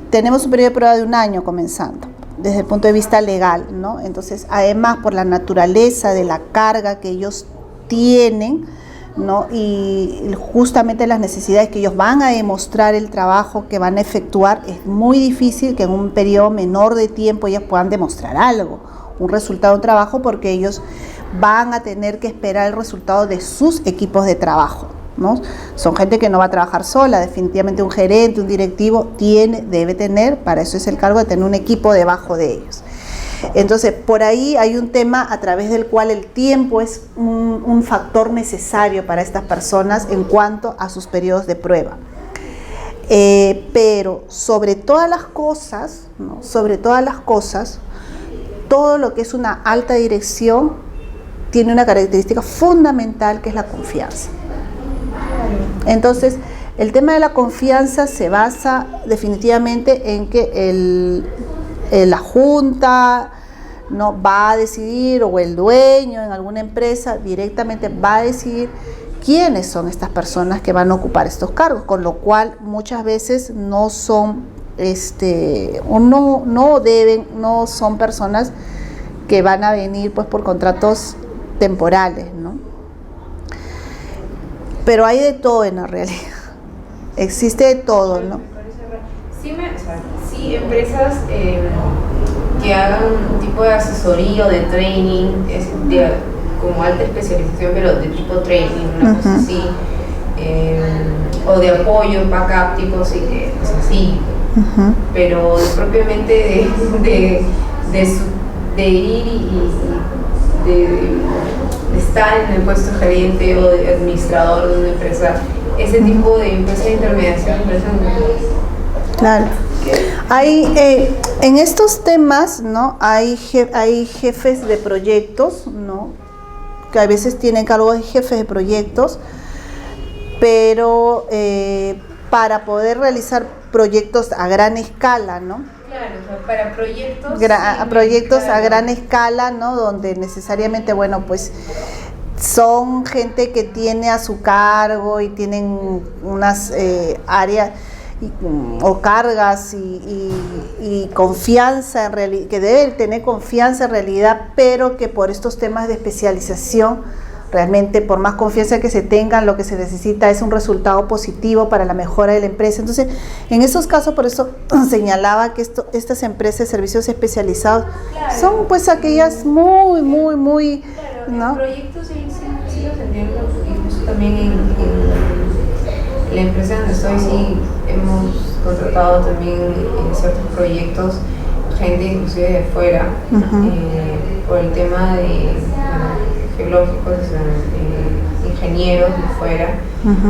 tenemos un periodo de prueba de 1 año comenzando, desde el punto de vista legal, ¿no? Entonces, además, por la naturaleza de la carga que ellos tienen, ¿no? Y justamente las necesidades que ellos van a demostrar, el trabajo que van a efectuar, es muy difícil que en un periodo menor de tiempo ellos puedan demostrar algo, un resultado de un trabajo, porque ellos van a tener que esperar el resultado de sus equipos de trabajo, ¿no? Son gente que no va a trabajar sola, definitivamente un gerente, un directivo debe tener, para eso es el cargo, de tener un equipo debajo de ellos. Entonces, por ahí hay un tema a través del cual el tiempo es un factor necesario para estas personas en cuanto a sus periodos de prueba. Pero sobre todas las cosas, ¿no? Todo lo que es una alta dirección tiene una característica fundamental, que es la confianza. Entonces, el tema de la confianza se basa definitivamente en que la junta no va a decidir, o el dueño en alguna empresa directamente va a decidir quiénes son estas personas que van a ocupar estos cargos, con lo cual muchas veces no son no son personas que van a venir pues por contratos temporales, ¿no? Pero hay de todo en la realidad, existe de todo, ¿no? Sí, empresas que hagan un tipo de asesoría o de training, como alta especialización, pero de tipo training, una cosa así, o de apoyo, backup, tipo así, pero propiamente de ir y de estar en el puesto gerente o de administrador de una empresa, ese tipo de empresa de intermediación. Claro. Hay, en estos temas, ¿no? Hay jefes de proyectos, ¿no? Que a veces tienen cargo de jefes de proyectos, pero para poder realizar proyectos a gran escala, ¿no? Claro, o sea, para proyectos... proyectos a gran escala, ¿no? Donde necesariamente, bueno, pues son gente que tiene a su cargo y tienen unas áreas o cargas y confianza en realidad, que deben tener confianza en realidad, pero que por estos temas de especialización, realmente por más confianza que se tengan, lo que se necesita es un resultado positivo para la mejora de la empresa. Entonces, en esos casos, por eso señalaba que estas empresas de servicios especializados, claro, son pues aquellas muy, claro, ¿no? En proyectos sí los entiendo, incluso también en la empresa donde estoy sí hemos contratado también en ciertos proyectos gente inclusive de afuera, por el tema de geológicos, ingenieros de fuera,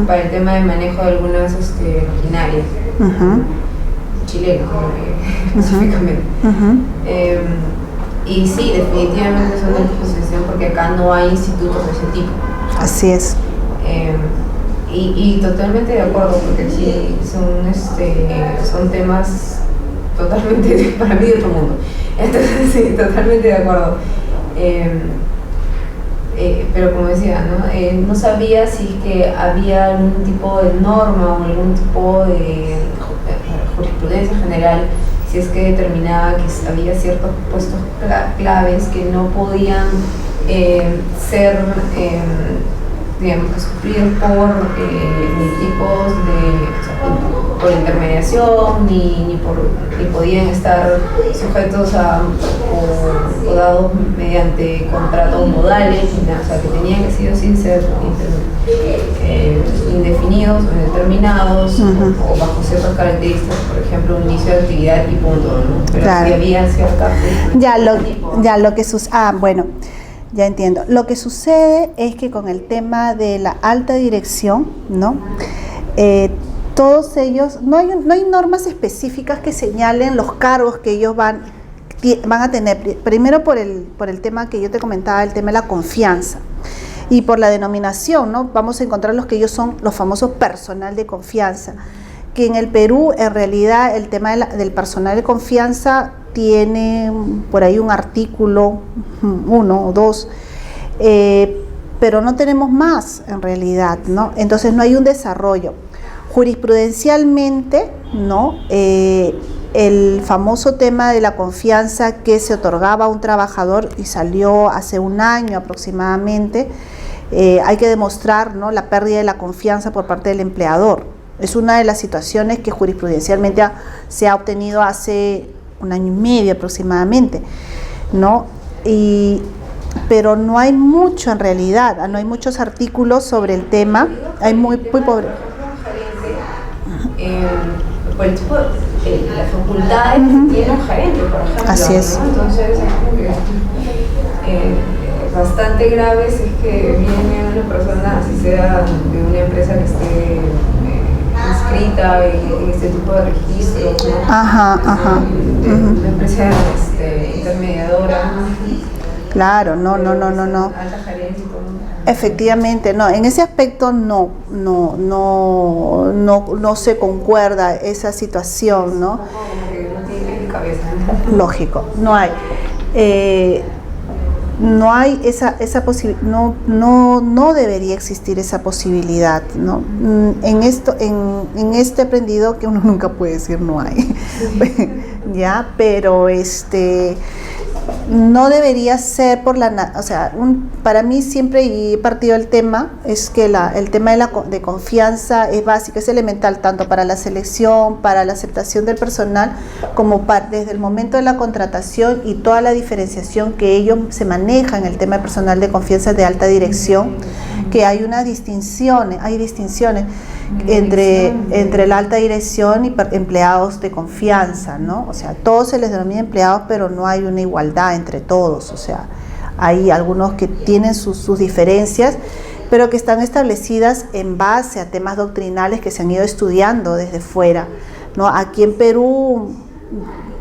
para el tema de manejo de algunas maquinarias chilenos específicamente. Y sí, definitivamente son de exposición porque acá no hay institutos de ese tipo. Así es. Y totalmente de acuerdo, porque sí son temas totalmente para mí de otro mundo. Entonces sí, totalmente de acuerdo. Pero como decía, ¿no? No sabía si es que había algún tipo de norma o algún tipo de jurisprudencia general, si es que determinaba que había ciertos puestos claves que no podían ser, digamos, suplir por ni tipos por intermediación, ni podían estar sujetos a o dados mediante contratos modales, o sea, que tenían que ser indefinidos o indeterminados o bajo ciertas características, por ejemplo, un inicio de actividad y punto, ¿no? Pero claro, sí había ciertas... lo que sucede... bueno, ya entiendo. Lo que sucede es que con el tema de la alta dirección, ¿no? Todos ellos, no hay normas específicas que señalen los cargos que ellos van a tener. Primero por el tema que yo te comentaba, el tema de la confianza. Y por la denominación, ¿no? Vamos a encontrar los que ellos son los famosos personal de confianza. Que en el Perú, en realidad, el tema del personal de confianza tiene por ahí un artículo, 1 o 2, pero no tenemos más en realidad, ¿no? Entonces no hay un desarrollo. Jurisprudencialmente, ¿no? El famoso tema de la confianza que se otorgaba a un trabajador y salió hace un año aproximadamente, hay que demostrar, ¿no? La pérdida de la confianza por parte del empleador. Es una de las situaciones que jurisprudencialmente se ha obtenido hace un año y medio aproximadamente, ¿no? Pero no hay mucho en realidad, no hay muchos artículos sobre el tema, hay muy pobre. Por el tipo las facultades que tiene un gerente, por ejemplo. Así es. ¿No? Entonces es como que bastante grave si es que viene una persona, así sea de una empresa que esté inscrita en este tipo de registros, ¿no? De una empresa intermediadora. Claro, no. Alta gerencia y todo. Efectivamente, no, en ese aspecto no se concuerda esa situación, ¿no? No tiene cabeza. Lógico, no hay. No hay esa posibilidad, no debería existir esa posibilidad, ¿no? En este aprendido que uno nunca puede decir no hay, ya, pero no debería ser para mí siempre he partido el tema, es que el tema de confianza es básico, es elemental tanto para la selección, para la aceptación del personal, como desde el momento de la contratación y toda la diferenciación que ellos se manejan en el tema de personal de confianza de alta dirección. que hay distinciones entre la alta dirección y empleados de confianza, ¿no? O sea, todos se les denomina empleados, pero no hay una igualdad entre todos, o sea, hay algunos que tienen sus diferencias, pero que están establecidas en base a temas doctrinales que se han ido estudiando desde fuera, ¿no? Aquí en Perú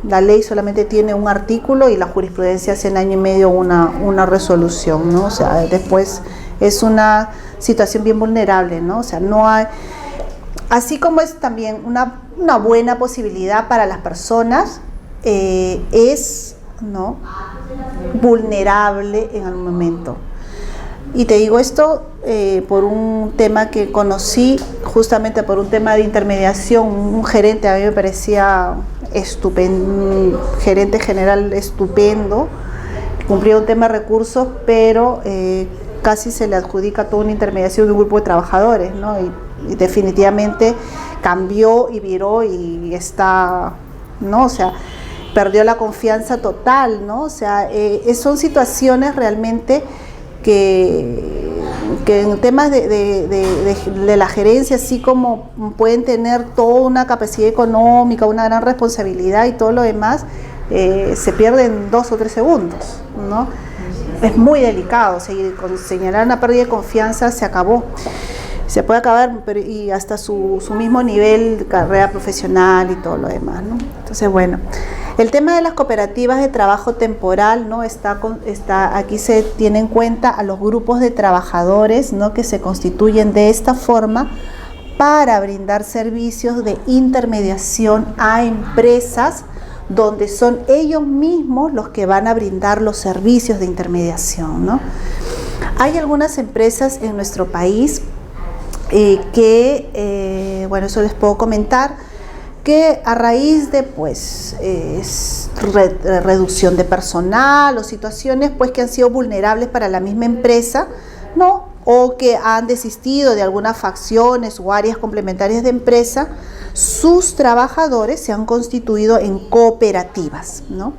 la ley solamente tiene un artículo y la jurisprudencia hace 1 año y medio una resolución, ¿no? O sea, después es una situación bien vulnerable, ¿no? O sea, no hay, así como es también una buena posibilidad para las personas, es, ¿no?, vulnerable en algún momento. Y te digo esto por un tema que conocí, justamente por un tema de intermediación, un gerente, a mí me parecía estupendo, gerente general estupendo, cumplía un tema de recursos, pero casi se le adjudica toda una intermediación de un grupo de trabajadores, ¿no? Y definitivamente cambió y viró y está, ¿no? O sea, perdió la confianza total, ¿no? O sea, son situaciones realmente que en temas de la gerencia, así como pueden tener toda una capacidad económica, una gran responsabilidad y todo lo demás, se pierden 2 o 3 segundos, ¿no? Es muy delicado, con señalar una pérdida de confianza se acabó. Se puede acabar, pero y hasta su mismo nivel de carrera profesional y todo lo demás, ¿no? Entonces, bueno, el tema de las cooperativas de trabajo temporal, ¿no? Aquí se tiene en cuenta a los grupos de trabajadores, ¿no?, que se constituyen de esta forma para brindar servicios de intermediación a empresas donde son ellos mismos los que van a brindar los servicios de intermediación, ¿no? Hay algunas empresas en nuestro país bueno, eso les puedo comentar, que a raíz de reducción de personal o situaciones pues que han sido vulnerables para la misma empresa, ¿no?, o que han desistido de algunas facciones o áreas complementarias de empresa, sus trabajadores se han constituido en cooperativas, ¿no?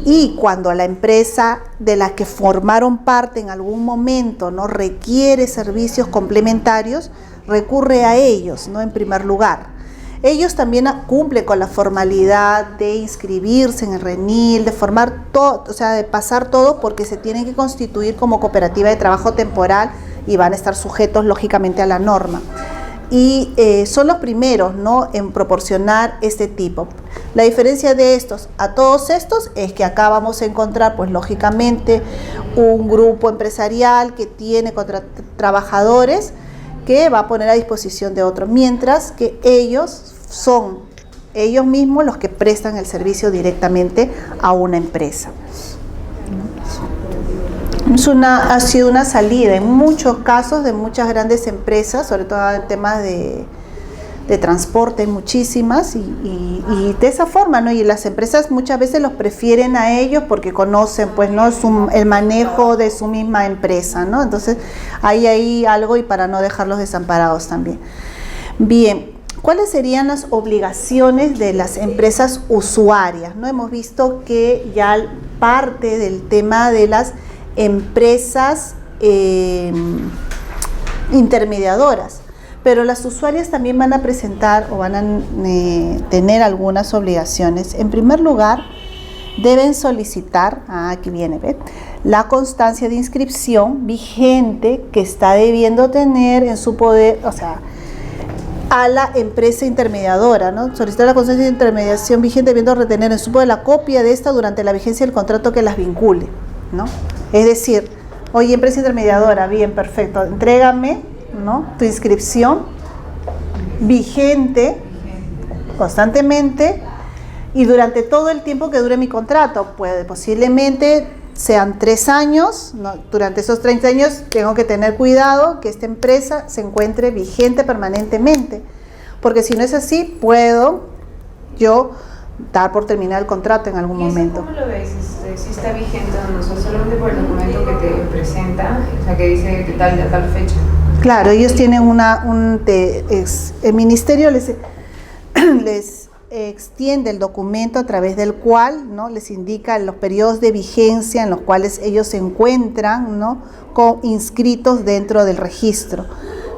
Y cuando la empresa de la que formaron parte en algún momento no requiere servicios complementarios, recurre a ellos, ¿no?, en primer lugar. Ellos también cumplen con la formalidad de inscribirse en el RENIL, de formar todo, o sea, de pasar todo, porque se tienen que constituir como cooperativa de trabajo temporal y van a estar sujetos lógicamente a la norma. Y son los primeros, ¿no?, en proporcionar este tipo. La diferencia de estos a todos estos es que acá vamos a encontrar, pues lógicamente, un grupo empresarial que tiene trabajadores que va a poner a disposición de otros, mientras que ellos son ellos mismos los que prestan el servicio directamente a una empresa. Ha sido una salida en muchos casos de muchas grandes empresas, sobre todo en temas de transporte, muchísimas, y de esa forma, ¿no? Y las empresas muchas veces los prefieren a ellos porque conocen, pues, ¿no?, el manejo de su misma empresa, ¿no? Entonces hay ahí algo, y para no dejarlos desamparados también. Bien, ¿cuáles serían las obligaciones de las empresas usuarias, ¿no? Hemos visto que ya parte del tema de las empresas intermediadoras, pero las usuarias también van a presentar o van a tener algunas obligaciones. En primer lugar, deben solicitar, aquí viene, ¿ves?, la constancia de inscripción vigente que está debiendo tener en su poder, o sea, a la empresa intermediadora, ¿no? Solicitar la constancia de intermediación vigente debiendo retener en su poder la copia de esta durante la vigencia del contrato que las vincule, ¿no? Es decir, oye, empresa intermediadora, bien, perfecto, entrégame, ¿no?, tu inscripción vigente constantemente y durante todo el tiempo que dure mi contrato. Posiblemente sean 3 años, ¿no? Durante esos 30 años tengo que tener cuidado que esta empresa se encuentre vigente permanentemente, porque si no es así, puedo yo dar por terminar el contrato en algún momento. ¿Cómo lo ves? Si está vigente o no, solamente por el documento que te presenta, o sea, que dice de tal fecha. Claro, ellos tienen el ministerio les extiende el documento a través del cual, ¿no?, les indica los periodos de vigencia en los cuales ellos se encuentran, ¿no?, inscritos dentro del registro,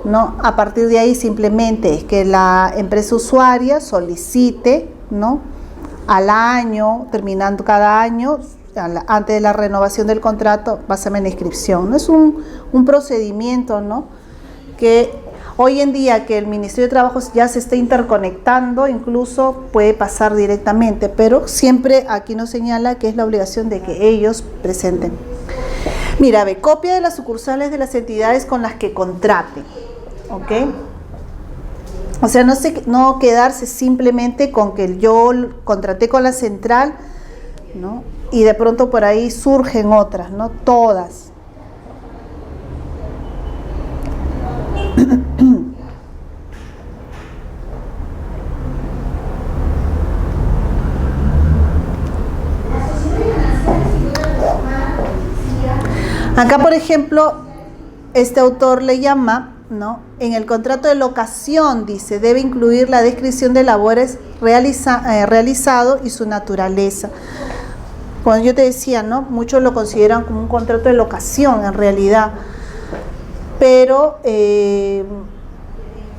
¿no? A partir de ahí simplemente es que la empresa usuaria solicite, ¿no?, al año, terminando cada año, antes de la renovación del contrato, pásame la inscripción. No es un procedimiento, ¿no?, que hoy en día que el Ministerio de Trabajo ya se está interconectando, incluso puede pasar directamente, pero siempre aquí nos señala que es la obligación de que ellos presenten. Mira, ve, copia de las sucursales de las entidades con las que contraten, ¿ok? O sea, no quedarse simplemente con que yo contraté con la central, ¿no?, y de pronto por ahí surgen otras, ¿no? Todas. Acá, por ejemplo, este autor le llama, ¿no?, en el contrato de locación, dice, debe incluir la descripción de labores realizado y su naturaleza. Cuando yo te decía, ¿no?, muchos lo consideran como un contrato de locación en realidad, pero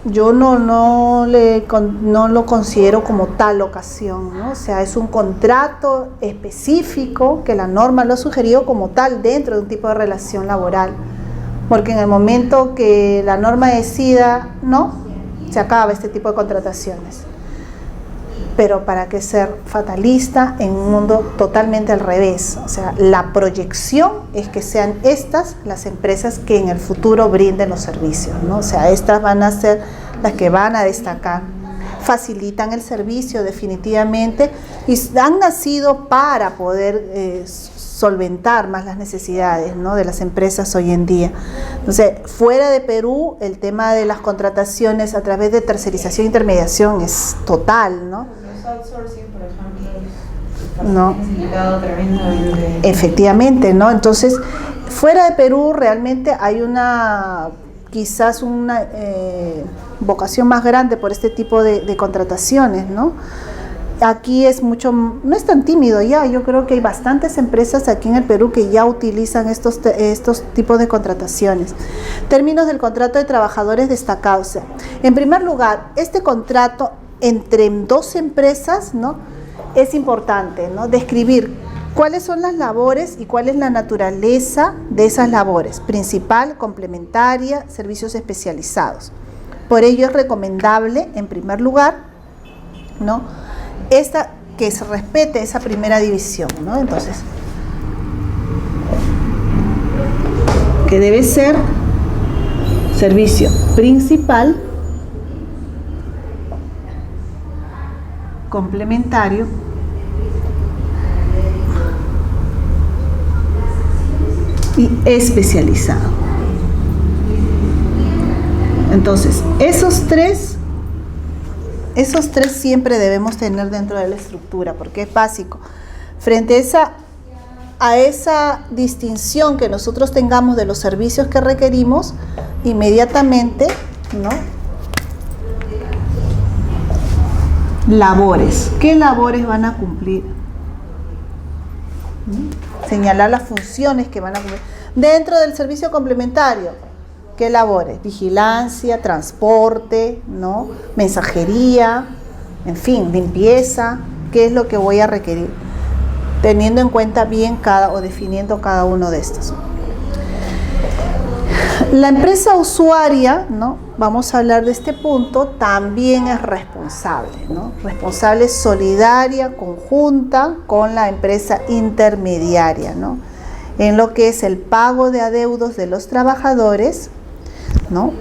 yo no lo considero como tal locación, ¿no? O sea, es un contrato específico que la norma lo ha sugerido como tal dentro de un tipo de relación laboral, porque en el momento que la norma decida, no, se acaba este tipo de contrataciones. Pero para qué ser fatalista en un mundo totalmente al revés. O sea, la proyección es que sean estas las empresas que en el futuro brinden los servicios, ¿no? O sea, estas van a ser las que van a destacar, facilitan el servicio definitivamente y han nacido para poder solventar más las necesidades, ¿no?, de las empresas hoy en día. Entonces, fuera de Perú, el tema de las contrataciones a través de tercerización e intermediación es total, ¿no? Outsourcing, por ejemplo, no, tremendamente. Efectivamente, ¿no? Entonces, fuera de Perú realmente hay quizás una vocación más grande por este tipo de contrataciones, ¿no? Aquí no es tan tímido ya, yo creo que hay bastantes empresas aquí en el Perú que ya utilizan estos tipos de contrataciones. Términos del contrato de trabajadores destacados. O sea, en primer lugar, este contrato entre dos empresas, ¿no?, es importante, ¿no?, describir cuáles son las labores y cuál es la naturaleza de esas labores, principal, complementaria, servicios especializados. Por ello es recomendable, en primer lugar, ¿no?, que se respete esa primera división, ¿no? Entonces, que debe ser servicio principal, complementario y especializado. Entonces, esos tres siempre debemos tener dentro de la estructura, porque es básico. Frente a esa distinción que nosotros tengamos de los servicios que requerimos, inmediatamente, ¿no?, labores. ¿Qué labores van a cumplir? Señalar las funciones que van a cumplir. Dentro del servicio complementario, ¿qué labores? Vigilancia, transporte, ¿no?, mensajería, en fin, limpieza. ¿Qué es lo que voy a requerir? Teniendo en cuenta bien definiendo cada uno de estos. La empresa usuaria, ¿no?, vamos a hablar de este punto, también es responsable, ¿no? Responsable solidaria, conjunta con la empresa intermediaria, ¿no?, en lo que es el pago de adeudos de los trabajadores, ¿no?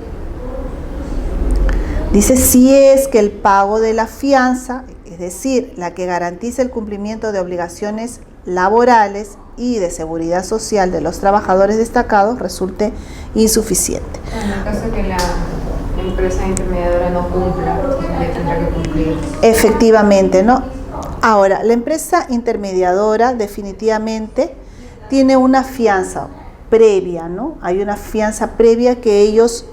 Dice, si es que el pago de la fianza, es decir, la que garantiza el cumplimiento de obligaciones laborales y de seguridad social de los trabajadores destacados, resulte insuficiente. En el caso que la empresa intermediadora no cumpla, ella tendrá que cumplir. Efectivamente, ¿no? Ahora, la empresa intermediadora definitivamente tiene una fianza previa, ¿no? Hay una fianza previa que ellos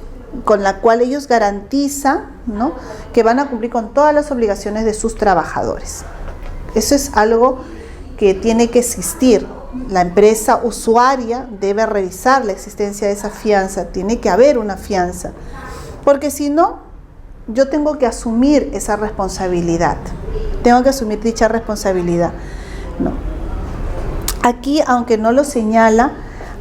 con la cual ellos garantizan, ¿no?, que van a cumplir con todas las obligaciones de sus trabajadores. Eso es algo que tiene que existir. La empresa usuaria debe revisar la existencia de esa fianza, tiene que haber una fianza, porque si no, yo tengo que asumir esa responsabilidad, tengo que asumir dicha responsabilidad, ¿no? Aquí, aunque no lo señala,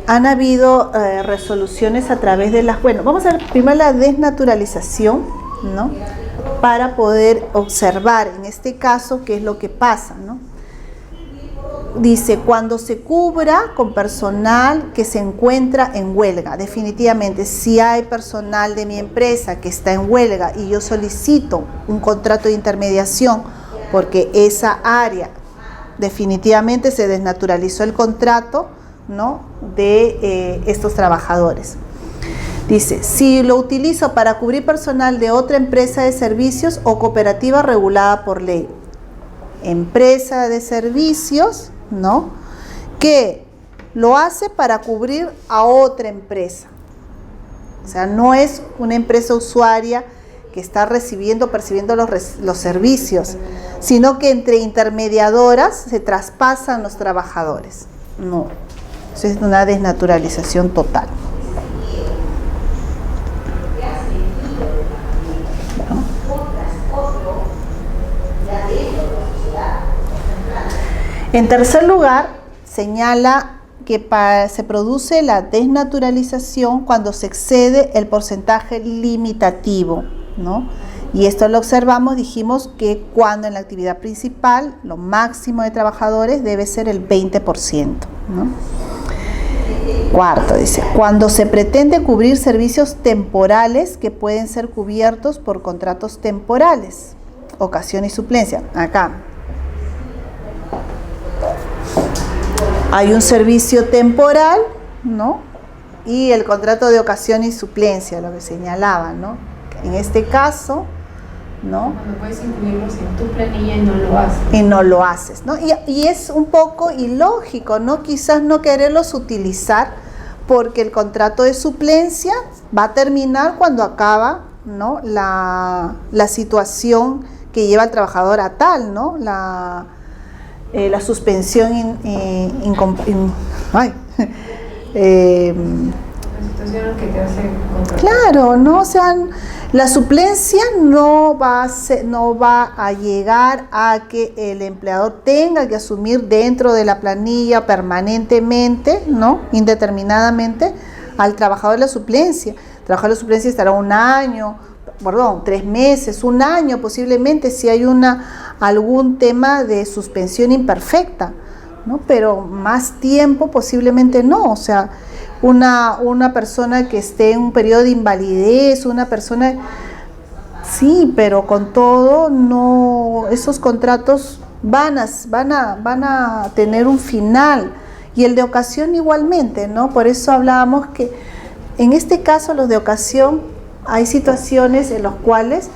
han habido resoluciones a través de las... Bueno, vamos a ver primero la desnaturalización, ¿no?, para poder observar en este caso qué es lo que pasa, ¿no? Dice, cuando se cubra con personal que se encuentra en huelga. Definitivamente, si hay personal de mi empresa que está en huelga y yo solicito un contrato de intermediación porque esa área definitivamente se desnaturalizó el contrato, ¿no?, de estos trabajadores. Dice, si lo utilizo para cubrir personal de otra empresa de servicios o cooperativa regulada por ley. Empresa de servicios, ¿no?, que lo hace para cubrir a otra empresa. O sea, no es una empresa usuaria que está percibiendo los servicios, sino que entre intermediadoras se traspasan los trabajadores. No, eso es una desnaturalización total. En tercer lugar, señala que se produce la desnaturalización cuando se excede el porcentaje limitativo, ¿no? Y esto lo observamos, dijimos que cuando en la actividad principal lo máximo de trabajadores debe ser el 20%, ¿no? Cuarto, dice, cuando se pretende cubrir servicios temporales que pueden ser cubiertos por contratos temporales, ocasión y suplencia. Acá hay un servicio temporal, ¿no?, y el contrato de ocasión y suplencia, lo que señalaba, ¿no? En este caso, ¿no?, cuando puedes incluirlos en tu planilla y no lo haces. Y no lo haces, ¿no? Y es un poco ilógico, ¿no?, quizás no quererlos utilizar porque el contrato de suplencia va a terminar cuando acaba, ¿no?, la situación que lleva al trabajador a tal, ¿no?, la suspensión Que te hace contratar. claro, ¿no? O sea, la suplencia no va a llegar a que el empleador tenga que asumir dentro de la planilla permanentemente, ¿no?, indeterminadamente, al trabajador de la suplencia. El trabajador de la suplencia estará 3 meses, 1 año posiblemente, si hay algún tema de suspensión imperfecta, ¿no? Pero más tiempo posiblemente no. O sea, una persona que esté en un periodo de invalidez, una persona, sí, pero con todo, no, esos contratos van a tener un final, y el de ocasión igualmente, ¿no? Por eso hablábamos que en este caso los de ocasión hay situaciones en las cuales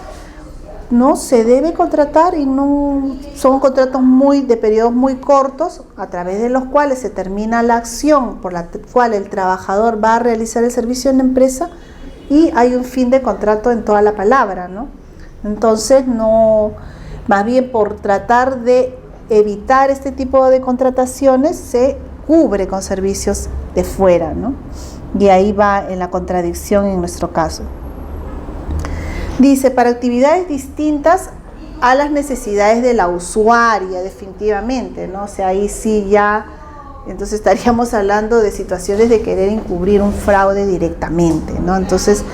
no se debe contratar y no son contratos de periodos muy cortos, a través de los cuales se termina la acción por la cual el trabajador va a realizar el servicio en la empresa, y hay un fin de contrato en toda la palabra, ¿no? Entonces, no, más bien por tratar de evitar este tipo de contrataciones, se cubre con servicios de fuera, ¿no? Y ahí va en la contradicción en nuestro caso. Dice, para actividades distintas a las necesidades de la usuaria, definitivamente, ¿no? O sea, ahí sí ya, entonces estaríamos hablando de situaciones de querer encubrir un fraude directamente, ¿no? Entonces,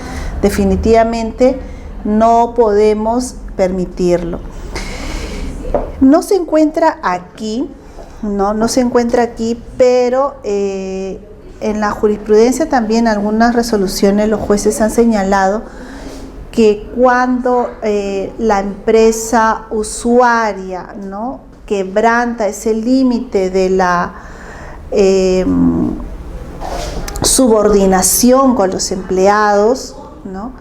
definitivamente no podemos permitirlo. No se encuentra aquí, no se encuentra aquí, pero en la jurisprudencia también algunas resoluciones los jueces han señalado que cuando la empresa usuaria, ¿no?, quebranta ese límite de la subordinación con los empleados, ¿no?,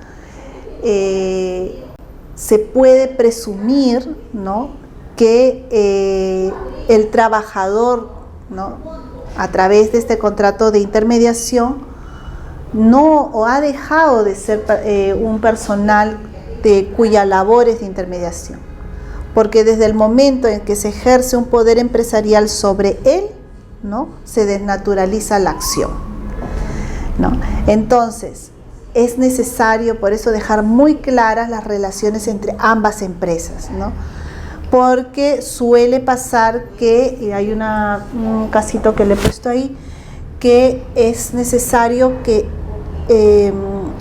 se puede presumir, ¿no?, que el trabajador, ¿no?, a través de este contrato de intermediación, no o ha dejado de ser un personal cuya labor es de intermediación, porque desde el momento en que se ejerce un poder empresarial sobre él, ¿no?, se desnaturaliza la acción, ¿no? Entonces, es necesario por eso dejar muy claras las relaciones entre ambas empresas, ¿no? Porque suele pasar que, y hay un casito que le he puesto ahí, que es necesario que,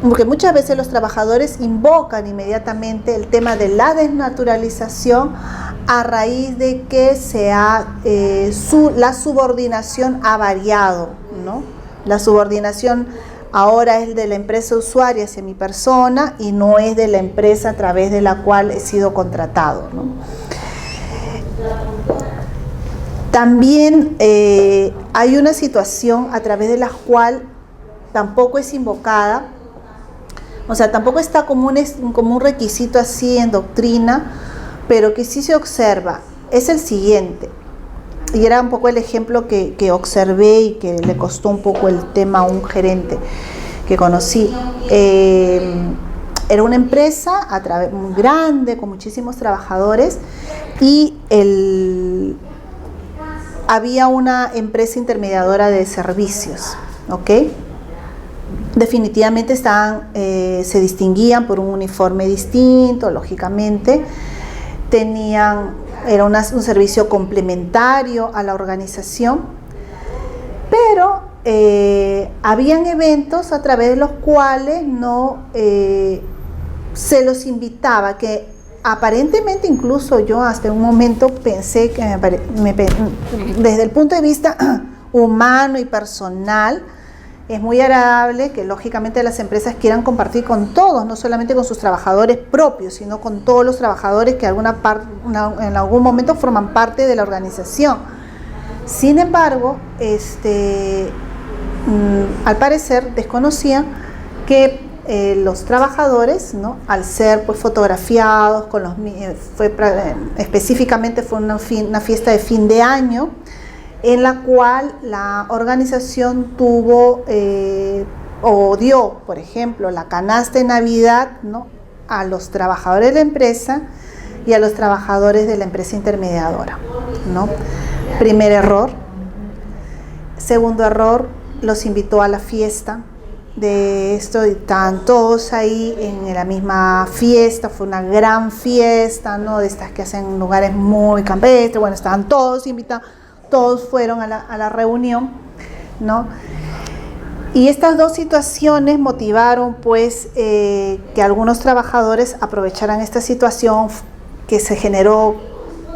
porque muchas veces los trabajadores invocan inmediatamente el tema de la desnaturalización a raíz de que la subordinación ha variado, ¿no? La subordinación ahora es de la empresa usuaria hacia mi persona y no es de la empresa a través de la cual he sido contratado, ¿no? También hay una situación a través de la cual tampoco es invocada, o sea, tampoco está como un requisito así en doctrina, pero que sí se observa, es el siguiente, y era un poco el ejemplo que observé y que le costó un poco el tema a un gerente que conocí. Era una empresa muy grande, con muchísimos trabajadores, y había una empresa intermediadora de servicios, ¿ok? Definitivamente se distinguían por un uniforme distinto, lógicamente. Era un servicio complementario a la organización, pero habían eventos a través de los cuales se los invitaba, que aparentemente incluso yo hasta un momento pensé que desde el punto de vista humano y personal es muy agradable que lógicamente las empresas quieran compartir con todos, no solamente con sus trabajadores propios, sino con todos los trabajadores que en algún momento forman parte de la organización. Sin embargo, al parecer desconocían que los trabajadores, ¿no?, al ser pues fotografiados específicamente fue una fiesta de fin de año, en la cual la organización tuvo o dio, por ejemplo, la canasta de Navidad, ¿no?, a los trabajadores de la empresa y a los trabajadores de la empresa intermediadora, ¿no? Primer error. Segundo error, los invitó a la fiesta de esto y estaban todos ahí en la misma fiesta. Fue una gran fiesta, ¿no?, de estas que hacen en lugares muy campestres. Bueno, estaban todos invitados, todos fueron a la reunión, ¿no? Y estas dos situaciones motivaron pues que algunos trabajadores aprovecharan esta situación que se generó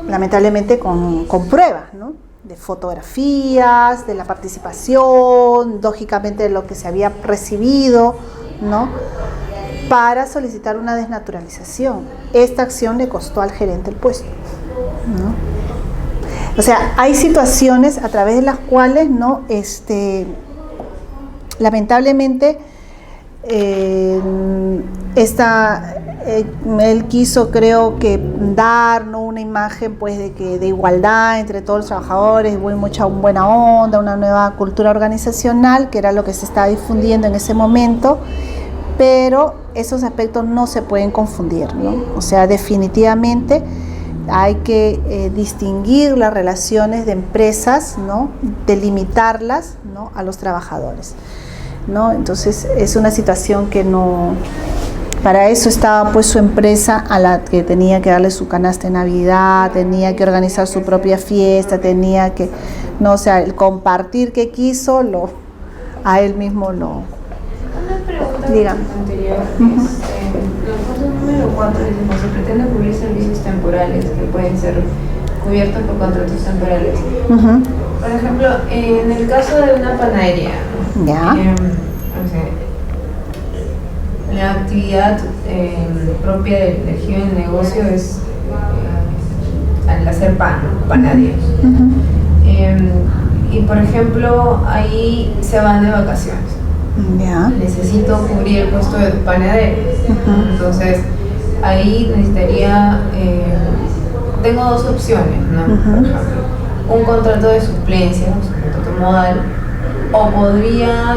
lamentablemente con pruebas, ¿no?, de fotografías, de la participación, lógicamente de lo que se había recibido, ¿no?, para solicitar una desnaturalización. Esta acción le costó al gerente el puesto, ¿no? O sea, hay situaciones a través de las cuales, ¿no?, lamentablemente él quiso, creo que, dar, ¿no?, una imagen pues de igualdad entre todos los trabajadores, mucha buena onda, una nueva cultura organizacional, que era lo que se estaba difundiendo en ese momento, pero esos aspectos no se pueden confundir, ¿no? O sea, definitivamente hay que distinguir las relaciones de empresas, ¿no?, delimitarlas, ¿no?, a los trabajadores, ¿no? Entonces es una situación que no, para eso estaba pues su empresa, a la que tenía que darle su canasta de Navidad, tenía que organizar su propia fiesta, tenía que, no, o sea, el compartir que quiso, a él mismo lo... Una pregunta dígame. Anterior, en el punto número 4 decimos, se pretende cubrir servicios temporales que pueden ser cubiertos por contratos temporales. Por ejemplo, en el caso de una panadería, ¿ya? La actividad propia del giro del negocio es al hacer pan, panaderos. Y por ejemplo, ahí se van de vacaciones. ¿Ya? Necesito cubrir el puesto de panadero. Entonces, ahí necesitaría, tengo dos opciones, ¿no? Por ejemplo, un contrato de suplencia, un contrato modal, o podría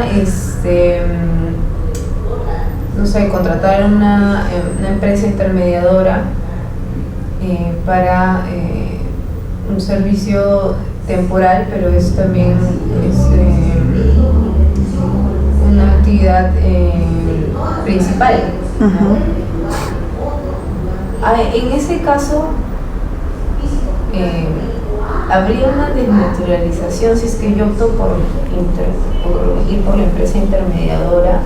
no sé, contratar una empresa intermediadora para un servicio temporal, pero es también una actividad principal, ¿no? En ese caso, habría una desnaturalización si es que yo opto por ir por la empresa intermediadora,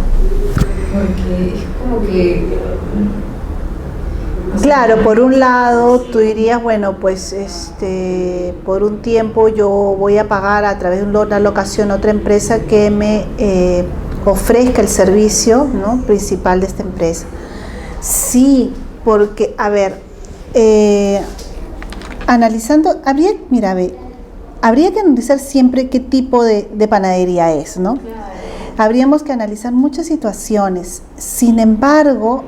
porque es como que... Claro, por un lado tú dirías, bueno, pues por un tiempo yo voy a pagar a través de una locación a otra empresa que me ofrezca el servicio, ¿no?, principal de esta empresa. Sí, porque, a ver, analizando, habría que analizar siempre qué tipo de panadería es, ¿no? Habríamos que analizar muchas situaciones. Sin embargo,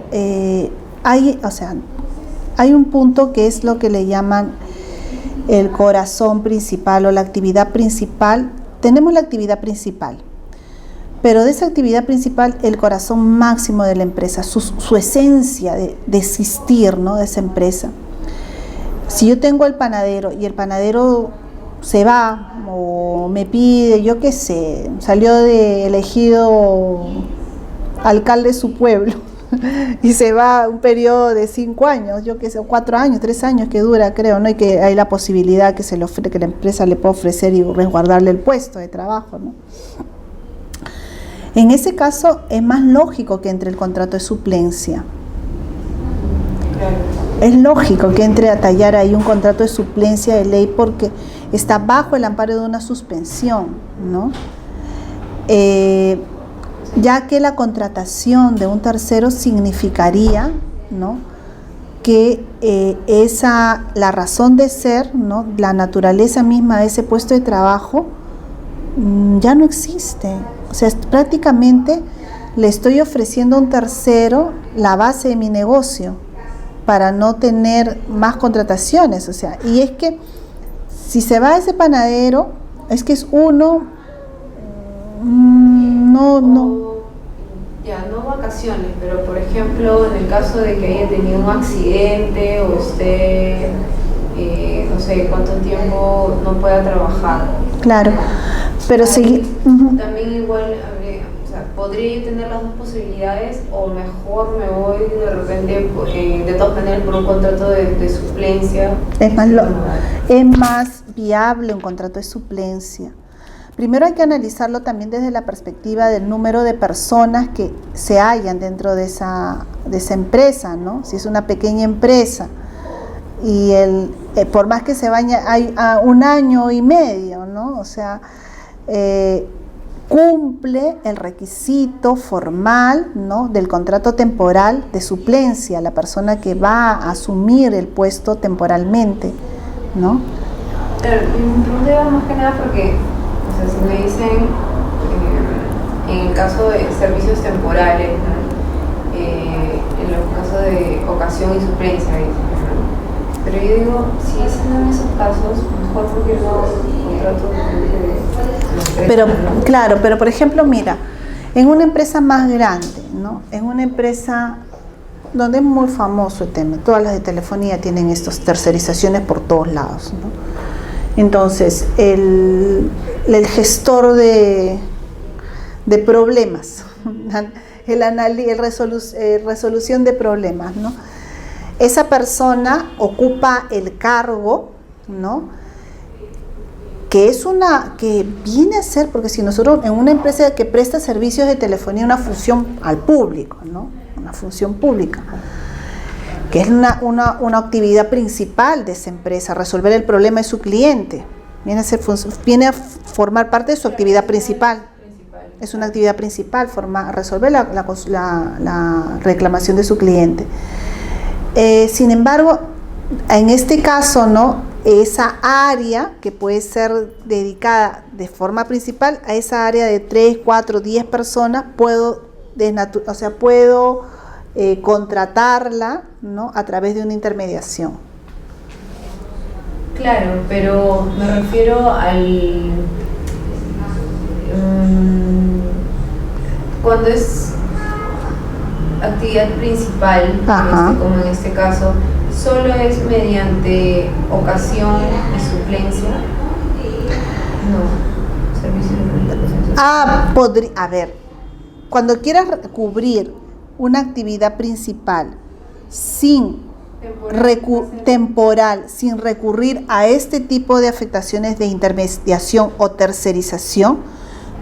hay un punto que es lo que le llaman el corazón principal o la actividad principal. Tenemos la actividad principal, pero de esa actividad principal, el corazón máximo de la empresa, su esencia de existir, ¿no?, de esa empresa. Si yo tengo el panadero y el panadero se va o me pide, yo qué sé, salió de elegido alcalde de su pueblo y se va un periodo de 5 años, yo qué sé, 4 años, 3 años que dura, creo, ¿no? Y que hay la posibilidad que que la empresa le pueda ofrecer y resguardarle el puesto de trabajo, ¿no? En ese caso es más lógico que entre el contrato de suplencia. Es lógico que entre a tallar ahí un contrato de suplencia de ley porque está bajo el amparo de una suspensión, ¿no? Ya que la contratación de un tercero significaría, ¿no?, que la razón de ser, ¿no?, la naturaleza misma de ese puesto de trabajo ya no existe. O sea, prácticamente le estoy ofreciendo a un tercero la base de mi negocio para no tener más contrataciones. O sea, y es que si se va ese panadero, es que es uno, no vacaciones, pero por ejemplo, en el caso de que haya tenido un accidente o esté, no sé cuánto tiempo no pueda trabajar. Claro, pero también igual podría yo tener las dos posibilidades, o mejor me voy de repente, de todas maneras, por un contrato de suplencia. Es más viable un contrato de suplencia. Primero hay que analizarlo también desde la perspectiva del número de personas que se hallan dentro de esa empresa, ¿no? Si es una pequeña empresa y por más que se vaya hay a 1 año y medio, ¿no? O sea, cumple el requisito formal, ¿no?, del contrato temporal de suplencia, la persona que va a asumir el puesto temporalmente, ¿no? Pero mi pregunta va más que nada porque, o sea, si me dicen, en el caso de servicios temporales, ¿no?, en los casos de ocasión y suplencia, ¿no?, pero yo digo, si es en esos casos, mejor porque no contrato de pero, claro, pero por ejemplo, mira, en una empresa más grande, ¿no?, en una empresa donde es muy famoso el tema, todas las de telefonía tienen estas tercerizaciones por todos lados, ¿no? Entonces, el gestor de problemas, resolución de problemas, ¿no?, esa persona ocupa el cargo, ¿no?, que viene a ser, porque si nosotros en una empresa que presta servicios de telefonía, una función al público, ¿no?, una función pública, que es una actividad principal de esa empresa, resolver el problema de su cliente, viene a formar parte de su actividad principal. Es una actividad principal, resolver la reclamación de su cliente. Sin embargo, en este caso, ¿no?, esa área que puede ser dedicada de forma principal a esa área de 3, 4, 10 personas, puedo contratarla, ¿no?, a través de una intermediación. Claro, pero me refiero al... cuando es actividad principal, Ajá. como en este caso, solo es mediante ocasión y suplencia. No, servicio de A ver, cuando quieras cubrir una actividad principal sin temporal, sin recurrir a este tipo de afectaciones de intermediación o tercerización,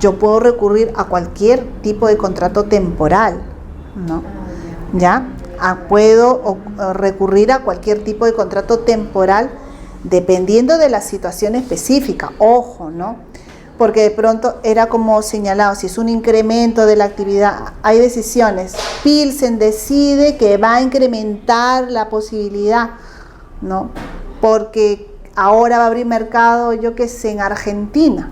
yo puedo recurrir a cualquier tipo de contrato temporal, ¿no? ¿Ya? Puedo recurrir a cualquier tipo de contrato temporal dependiendo de la situación específica, ojo, ¿no? Porque de pronto era como señalado, si es un incremento de la actividad, hay decisiones. Pilsen decide que va a incrementar la posibilidad, ¿no? Porque ahora va a abrir mercado, yo qué sé, en Argentina.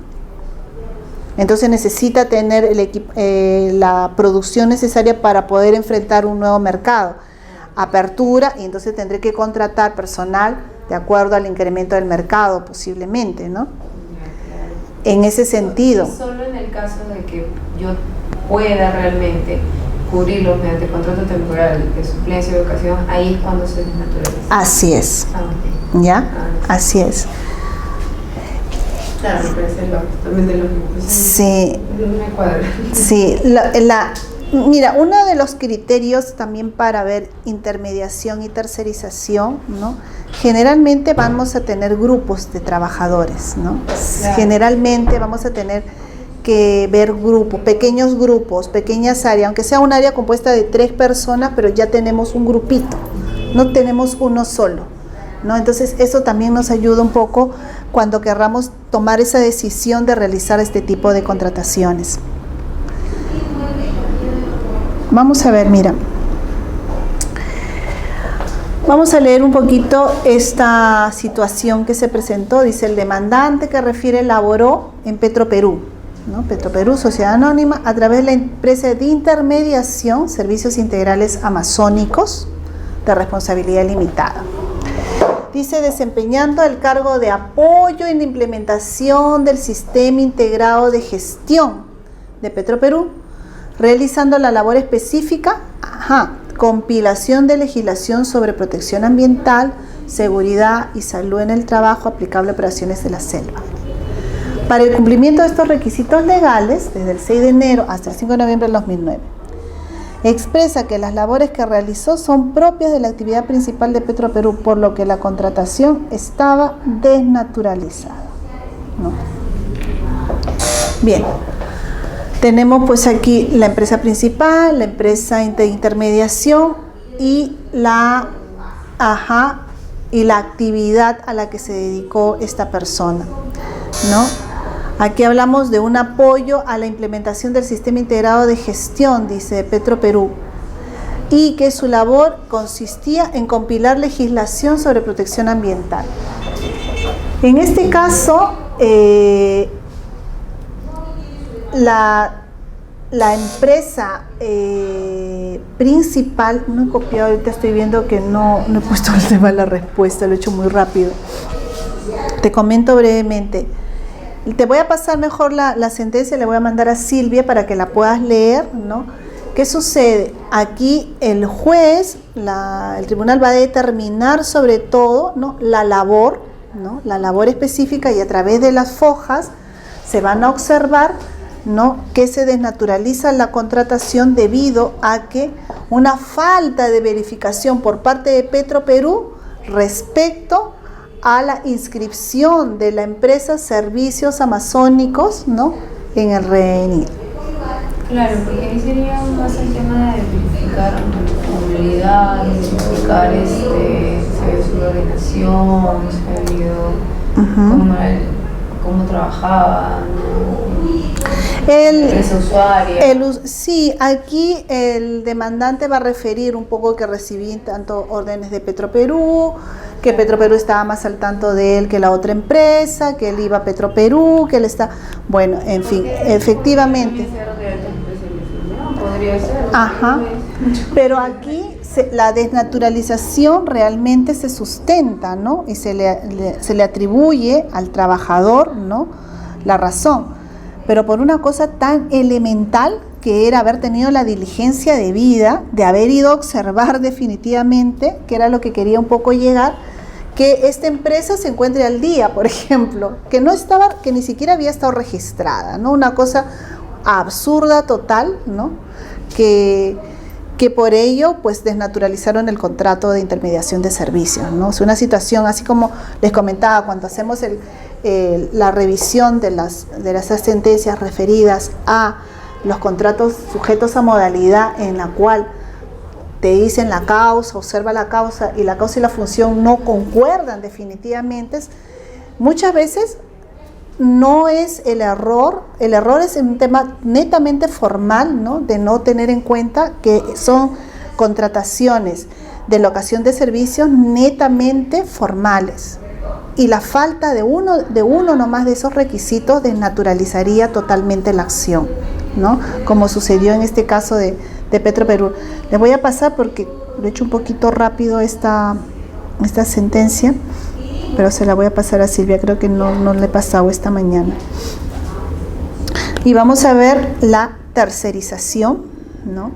Entonces necesita tener la producción necesaria para poder enfrentar un nuevo mercado. Apertura, y entonces tendré que contratar personal de acuerdo al incremento del mercado, posiblemente, ¿no? En ese sentido. Solo en el caso de que yo pueda realmente cubrirlo mediante contrato temporal de suplencia de ocasión, ahí es cuando se desnaturaliza. Así es. Okay. ¿Ya? Así es. Claro, me parece totalmente lógico. Sí. No me cuadra. Sí. Mira, uno de los criterios también para ver intermediación y tercerización, ¿no? Generalmente vamos a tener grupos de trabajadores, ¿no? Claro. Generalmente vamos a tener que ver grupos, pequeñas áreas, aunque sea un área compuesta de 3 personas, pero ya tenemos un grupito, no tenemos uno solo, ¿no? Entonces eso también nos ayuda un poco cuando querramos tomar esa decisión de realizar este tipo de contrataciones. Vamos a ver, mira. Vamos a leer un poquito esta situación que se presentó. Dice: el demandante que refiere laboró en Petroperú, ¿no? Petroperú, sociedad anónima, a través de la empresa de intermediación, servicios integrales amazónicos de responsabilidad limitada. Dice: desempeñando el cargo de apoyo en la implementación del sistema integrado de gestión de Petroperú, realizando la labor específica, compilación de legislación sobre protección ambiental, seguridad y salud en el trabajo aplicable a operaciones de la selva. Para el cumplimiento de estos requisitos legales, desde el 6 de enero hasta el 5 de noviembre del 2009, expresa que las labores que realizó son propias de la actividad principal de Petroperú, por lo que la contratación estaba desnaturalizada, ¿no? Bien. Tenemos pues aquí la empresa principal, la empresa de intermediación y la actividad a la que se dedicó esta persona, ¿no? Aquí hablamos de un apoyo a la implementación del sistema integrado de gestión, dice Petroperú, y que su labor consistía en compilar legislación sobre protección ambiental. En este caso, la empresa principal, no he copiado, ahorita estoy viendo que no he puesto el tema de la respuesta, lo he hecho muy rápido. Te comento brevemente. Te voy a pasar mejor la sentencia, le voy a mandar a Silvia para que la puedas leer, ¿no? ¿Qué sucede? Aquí el juez, el tribunal va a determinar sobre todo, ¿no?, la labor, ¿no?, la labor específica, y a través de las fojas se van a observar, ¿no?, que se desnaturaliza la contratación debido a que una falta de verificación por parte de Petroperú respecto a la inscripción de la empresa Servicios Amazónicos, ¿no?, en el RNI. Claro, porque ahí sería más el tema de verificar movilidad, verificar si había subordinación, si había cómo trabajaba, empresa usuaria. Sí, aquí el demandante va a referir un poco que recibí tanto órdenes de Petroperú, que Petroperú estaba más al tanto de él que la otra empresa, que él iba a Petroperú, que él está... Bueno, en fin, efectivamente. Podría ser. Pero aquí la desnaturalización realmente se sustenta, ¿no? Y se le atribuye al trabajador, ¿no?, la razón. Pero por una cosa tan elemental que era haber tenido la diligencia debida, de haber ido a observar definitivamente, que era lo que quería un poco llegar, que esta empresa se encuentre al día, por ejemplo, que ni siquiera había estado registrada, ¿no? Una cosa absurda total, ¿no? Que por ello pues desnaturalizaron el contrato de intermediación de servicios, ¿no? Es una situación, así como les comentaba, cuando hacemos la revisión de las sentencias referidas a los contratos sujetos a modalidad en la cual te dicen la causa, observa la causa, y la causa y la función no concuerdan definitivamente, muchas veces no es el error es un tema netamente formal, ¿no? De no tener en cuenta que son contrataciones de locación de servicios netamente formales, y la falta de uno nomás de esos requisitos desnaturalizaría totalmente la acción, ¿no? Como sucedió en este caso de Petroperú. Les voy a pasar porque lo he hecho un poquito rápido esta sentencia, pero se la voy a pasar a Silvia, creo que no le he pasado esta mañana. Y vamos a ver la tercerización, ¿no?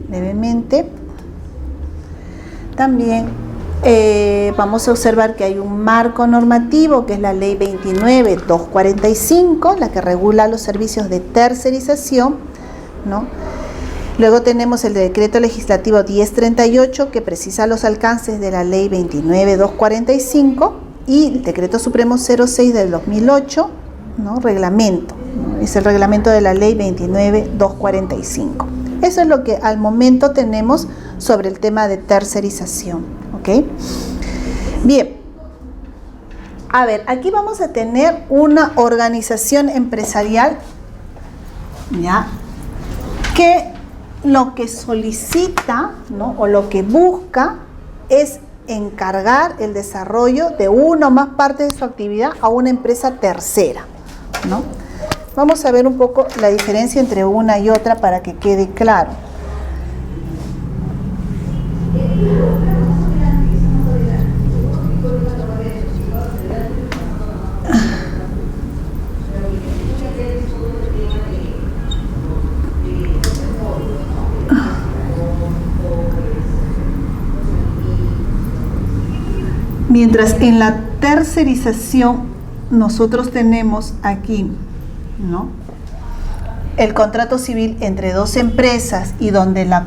Brevemente. También vamos a observar que hay un marco normativo, que es la Ley 29.245, la que regula los servicios de tercerización, ¿no? Luego tenemos el decreto legislativo 1038, que precisa los alcances de la Ley 29.245, y el decreto supremo 06 del 2008, ¿no? Reglamento, ¿no? Es el reglamento de la Ley 29.245. Eso es lo que al momento tenemos sobre el tema de tercerización, ¿ok? Bien, a ver, aquí vamos a tener una organización empresarial, ¿ya? Que lo que solicita, ¿no? O lo que busca es encargar el desarrollo de una o más partes de su actividad a una empresa tercera, ¿no? Vamos a ver un poco la diferencia entre una y otra para que quede claro. Mientras en la tercerización nosotros tenemos aquí, ¿no?, el contrato civil entre dos empresas, y donde la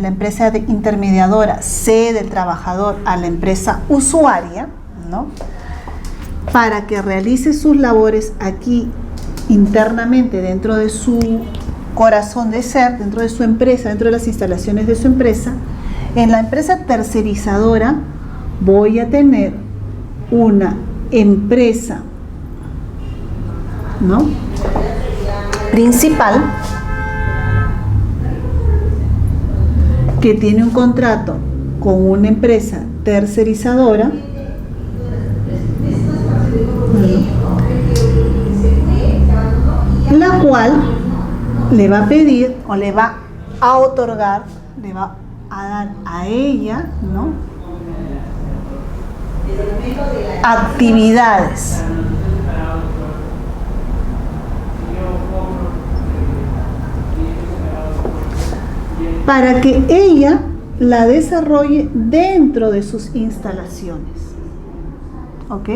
empresa intermediadora cede el trabajador a la empresa usuaria, ¿no?, para que realice sus labores aquí internamente dentro de su corazón de ser, dentro de su empresa, dentro de las instalaciones de su empresa. En la empresa tercerizadora voy a tener una empresa, ¿no?, principal, que tiene un contrato con una empresa tercerizadora, la cual le va a pedir o le va a otorgar, le va a dar a ella, ¿no?, actividades para que ella la desarrolle dentro de sus instalaciones, ¿ok?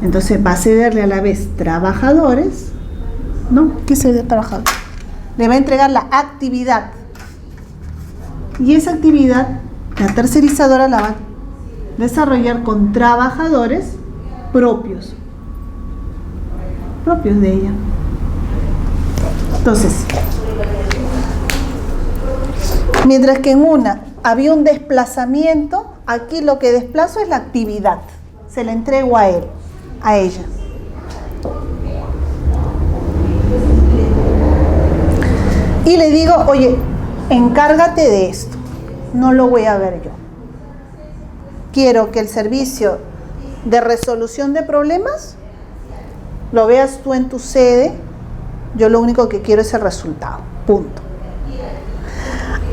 Entonces va a cederle a la vez trabajadores, ¿no? ¿Qué cede trabajador? Le va a entregar la actividad, y esa actividad la tercerizadora la va a desarrollar con trabajadores propios de ella. Entonces, mientras que en una había un desplazamiento, aquí lo que desplazo es la actividad, se la entrego a él, a ella. Y le digo, oye, encárgate de esto, no lo voy a ver yo. Quiero que el servicio de resolución de problemas lo veas tú en tu sede, yo lo único que quiero es el resultado, punto.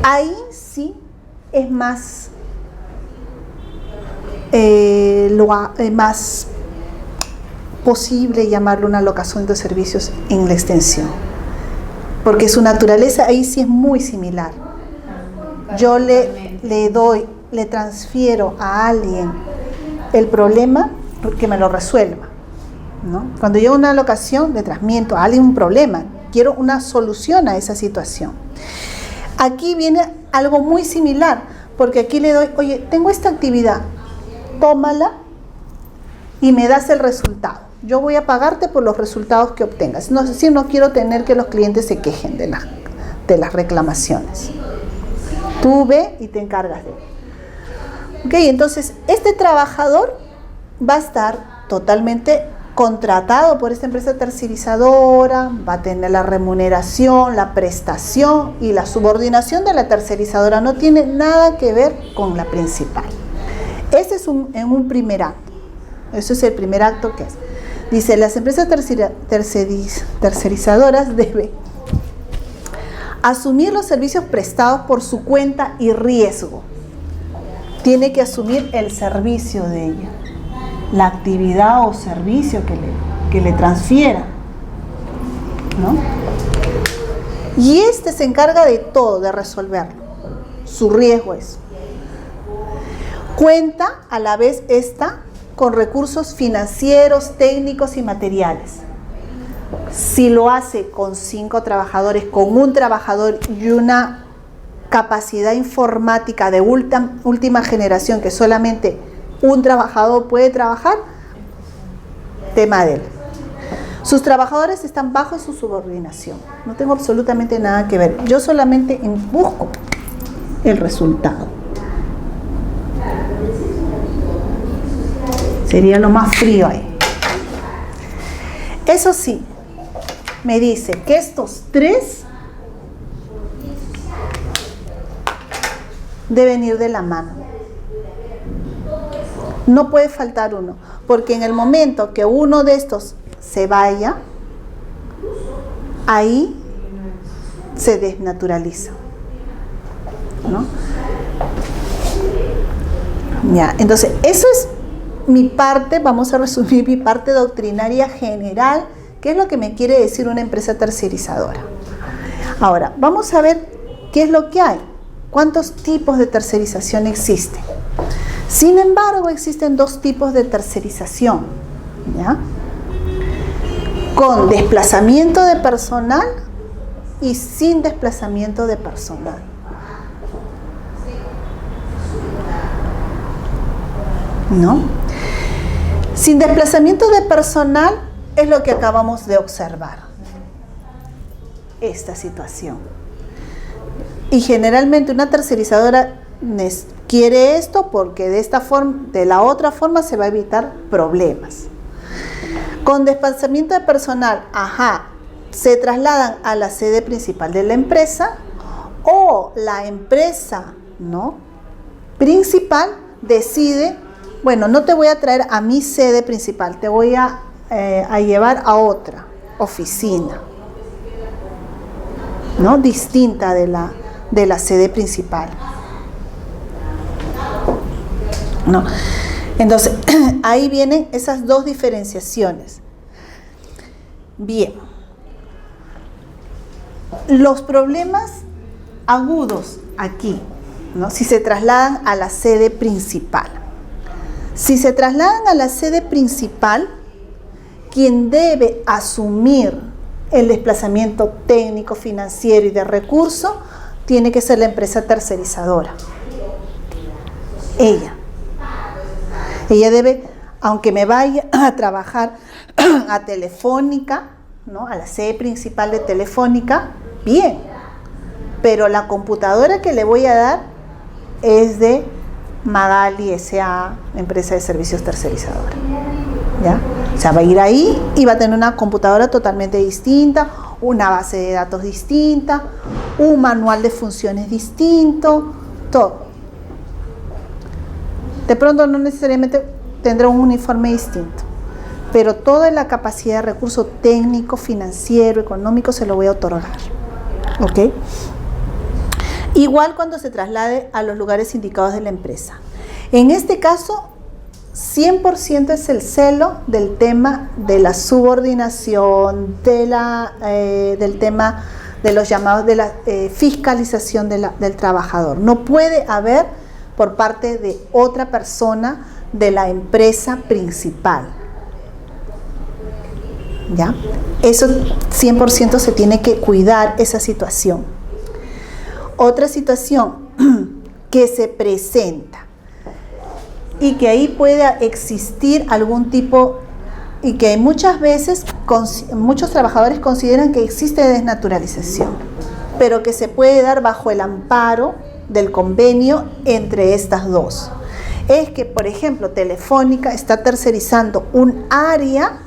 Ahí sí es más, más posible llamarlo una locación de servicios en la extensión. porque su naturaleza ahí sí es muy similar. Yo le transfiero a alguien el problema que me lo resuelva, ¿no? Cuando yo una locación le transmito a alguien un problema, quiero una solución a esa situación. Aquí viene algo muy similar, porque aquí le doy, oye, tengo esta actividad, tómala y me das el resultado. Yo voy a pagarte por los resultados que obtengas. No, si no quiero tener que los clientes se quejen de las reclamaciones. Tú ve y te encargas de él. Ok, entonces este trabajador va a estar totalmente contratado por esta empresa tercerizadora, va a tener la remuneración, la prestación y la subordinación de la tercerizadora. No tiene nada que ver con la principal. Ese es en un primer acto. Ese es el primer acto que es. Dice, las empresas tercerizadoras deben asumir los servicios prestados por su cuenta y riesgo. Tiene que asumir el servicio de ella, la actividad o servicio que le transfiera, ¿no? Y este se encarga de todo, de resolverlo. Su riesgo es. Cuenta a la vez esta con recursos financieros, técnicos y materiales. Si lo hace con 5 trabajadores, con un trabajador y una capacidad informática de última generación que solamente un trabajador puede trabajar, tema de él. Sus trabajadores están bajo su subordinación. No tengo absolutamente nada que ver. Yo solamente busco el resultado. Sería lo más frío ahí. Eso sí, me dice que estos 3 deben ir de la mano. No puede faltar uno, porque en el momento que uno de estos se vaya, ahí se desnaturaliza, ¿no? Ya, entonces, eso es mi parte, vamos a resumir mi parte doctrinaria general, qué es lo que me quiere decir una empresa tercerizadora. Ahora, vamos a ver qué es lo que hay, cuántos tipos de tercerización existen. Sin embargo, existen 2 tipos de tercerización, ¿ya? Con desplazamiento de personal y sin desplazamiento de personal. ¿No? Sin desplazamiento de personal es lo que acabamos de observar, esta situación. Y generalmente una tercerizadora quiere esto porque de la otra forma se va a evitar problemas. Con desplazamiento de personal, se trasladan a la sede principal de la empresa, o la empresa, ¿no?, principal decide, bueno, no te voy a traer a mi sede principal, te voy a llevar a otra oficina, ¿no?, distinta de la sede principal, ¿no? Entonces, ahí vienen esas 2 diferenciaciones. Bien. Los problemas agudos aquí, ¿no?, si se trasladan a la sede principal. Si se trasladan a la sede principal, quien debe asumir el desplazamiento técnico, financiero y de recursos tiene que ser la empresa tercerizadora. Ella debe, aunque me vaya a trabajar a Telefónica, ¿no?, a la sede principal de Telefónica, bien, pero la computadora que le voy a dar es de Magali S.A., empresa de servicios tercerizadora, ¿ya? O sea, va a ir ahí y va a tener una computadora totalmente distinta, una base de datos distinta, un manual de funciones distinto, todo. De pronto no necesariamente tendrá un uniforme distinto, pero toda la capacidad de recurso técnico, financiero, económico se lo voy a otorgar. ¿Ok? Igual cuando se traslade a los lugares indicados de la empresa. En este caso, 100% es el celo del tema de la subordinación, del tema de los llamados de la fiscalización del trabajador. No puede haber por parte de otra persona de la empresa principal. ¿Ya? Eso 100% se tiene que cuidar esa situación. Otra situación que se presenta y que ahí pueda existir algún tipo, y que muchas veces muchos trabajadores consideran que existe desnaturalización, pero que se puede dar bajo el amparo del convenio entre estas dos. Es que, por ejemplo, Telefónica está tercerizando un área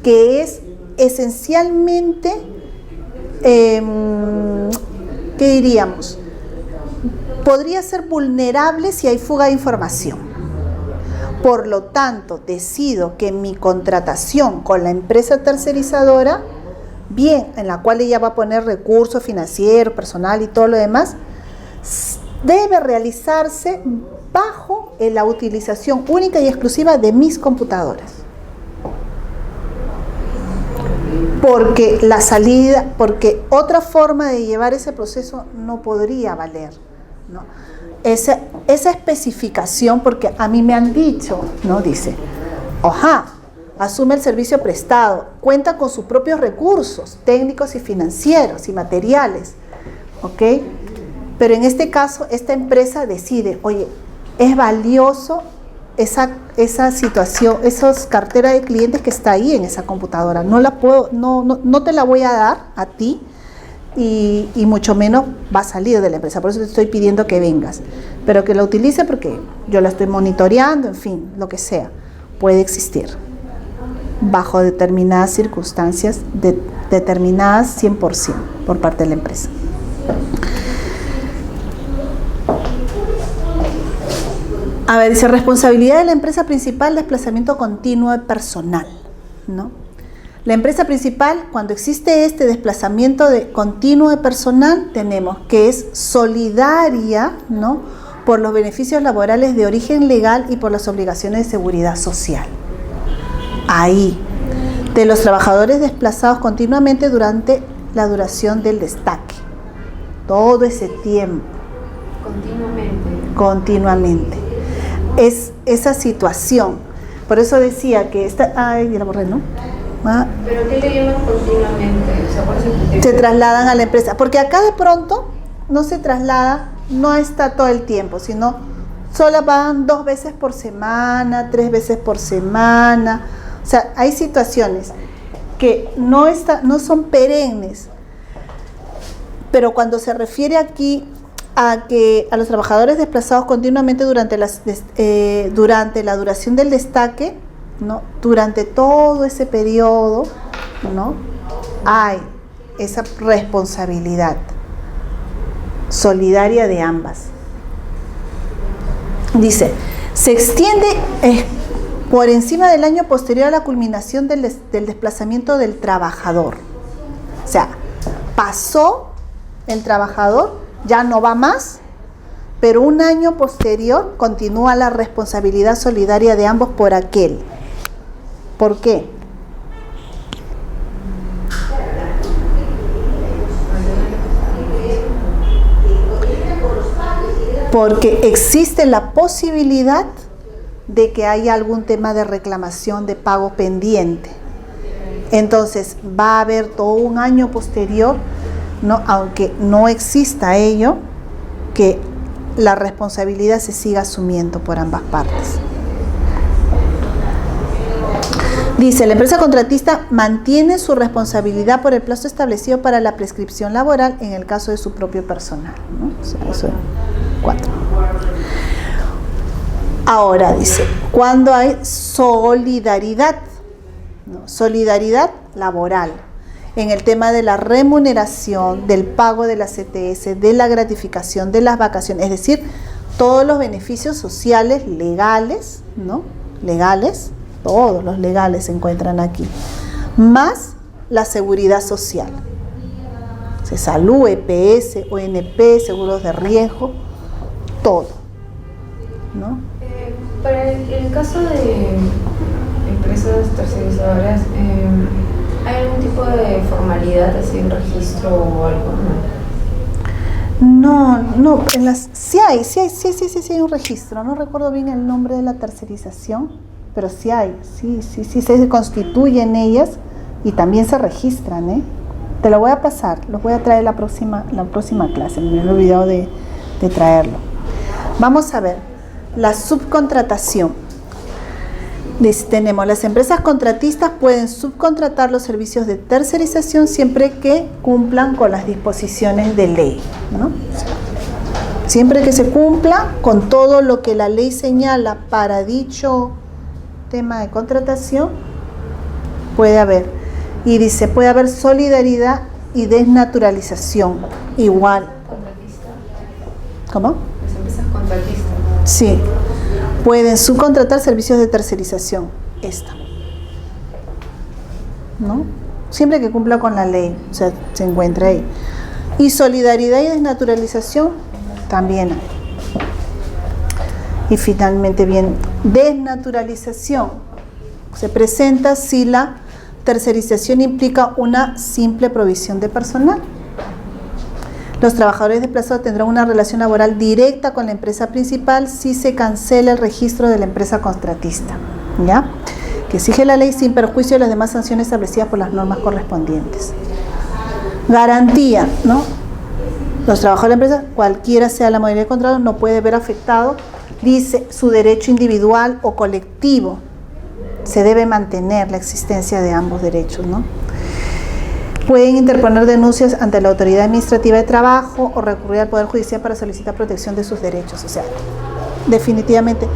que es esencialmente, ¿qué diríamos? Podría ser vulnerable si hay fuga de información. Por lo tanto, decido que mi contratación con la empresa tercerizadora, bien, en la cual ella va a poner recursos financieros, personal y todo lo demás, debe realizarse bajo la utilización única y exclusiva de mis computadoras. Porque otra forma de llevar ese proceso no podría valer, ¿no? Esa especificación, porque a mí me han dicho, ¿no? Dice, asume el servicio prestado, cuenta con sus propios recursos técnicos y financieros y materiales, ¿ok? Pero en este caso, esta empresa decide, oye, es valioso esa situación, esas carteras de clientes que está ahí en esa computadora, no te la voy a dar a ti, y mucho menos va a salir de la empresa, por eso te estoy pidiendo que vengas, pero que la utilice porque yo la estoy monitoreando, en fin, lo que sea, puede existir bajo determinadas circunstancias, determinadas 100% por parte de la empresa. A ver, dice, responsabilidad de la empresa principal, desplazamiento continuo de personal, ¿no? La empresa principal, cuando existe este desplazamiento continuo de personal, tenemos que es solidaria, ¿no?, por los beneficios laborales de origen legal y por las obligaciones de seguridad social. Ahí, de los trabajadores desplazados continuamente durante la duración del destaque. Todo ese tiempo. Continuamente. Es esa situación. Por eso decía que esta... Ay, ya la borré, ¿no? ¿Pero qué le llaman continuamente? O sea, ¿cuál es el se trasladan a la empresa. Porque acá de pronto no se traslada, no está todo el tiempo, sino solo van 2 veces por semana, 3 veces por semana. O sea, hay situaciones que no son perennes. Pero cuando se refiere aquí a los trabajadores desplazados continuamente durante la duración del destaque, ¿no?, durante todo ese periodo, ¿no?, hay esa responsabilidad solidaria de ambas. Dice, se extiende por encima del año posterior a la culminación del desplazamiento del trabajador. O sea, pasó el trabajador, ya no va más, pero un año posterior continúa la responsabilidad solidaria de ambos por aquel. ¿Por qué? Porque existe la posibilidad de que haya algún tema de reclamación de pago pendiente. Entonces va a haber todo un año posterior, ¿no?, aunque no exista ello, que la responsabilidad se siga asumiendo por ambas partes. Dice, la empresa contratista mantiene su responsabilidad por el plazo establecido para la prescripción laboral en el caso de su propio personal, ¿no? O sea, eso es 4. Ahora dice, cuando hay solidaridad, ¿no?, solidaridad laboral, en el tema de la remuneración, del pago de la CTS, de la gratificación, de las vacaciones, es decir, todos los beneficios sociales legales, ¿no?, legales, todos los legales se encuentran aquí, más la seguridad social, salud, EPS, ONP, seguros de riesgo, todo, ¿no? Para el caso de empresas tercerizadoras, ¿Hay algún tipo de formalidad, así un registro o algo? No, sí hay un registro. No recuerdo bien el nombre de la tercerización, pero sí hay, sí se constituyen ellas y también se registran, ¿eh? Te lo voy a pasar, los voy a traer la próxima clase, me he olvidado de traerlo. Vamos a ver, la subcontratación. Tenemos las empresas contratistas pueden subcontratar los servicios de tercerización siempre que cumplan con las disposiciones de ley, ¿no? Siempre que se cumpla con todo lo que la ley señala para dicho tema de contratación, puede haber. Y dice, puede haber solidaridad y desnaturalización. Igual. ¿Cómo? Las empresas contratistas. Sí. Pueden subcontratar servicios de tercerización. ¿No? Siempre que cumpla con la ley, o sea, se encuentra ahí. Y solidaridad y desnaturalización también hay. Y finalmente, bien, desnaturalización. Se presenta si la tercerización implica una simple provisión de personal. Los trabajadores desplazados tendrán una relación laboral directa con la empresa principal si se cancela el registro de la empresa contratista, ¿ya? Que exige la ley sin perjuicio de las demás sanciones establecidas por las normas correspondientes. Garantía, ¿no? Los trabajadores de la empresa, cualquiera sea la modalidad de contrato, no puede ver afectado, dice, su derecho individual o colectivo. Se debe mantener la existencia de ambos derechos, ¿no? Pueden interponer denuncias ante la autoridad administrativa de trabajo o recurrir al Poder Judicial para solicitar protección de sus derechos. O sea, definitivamente,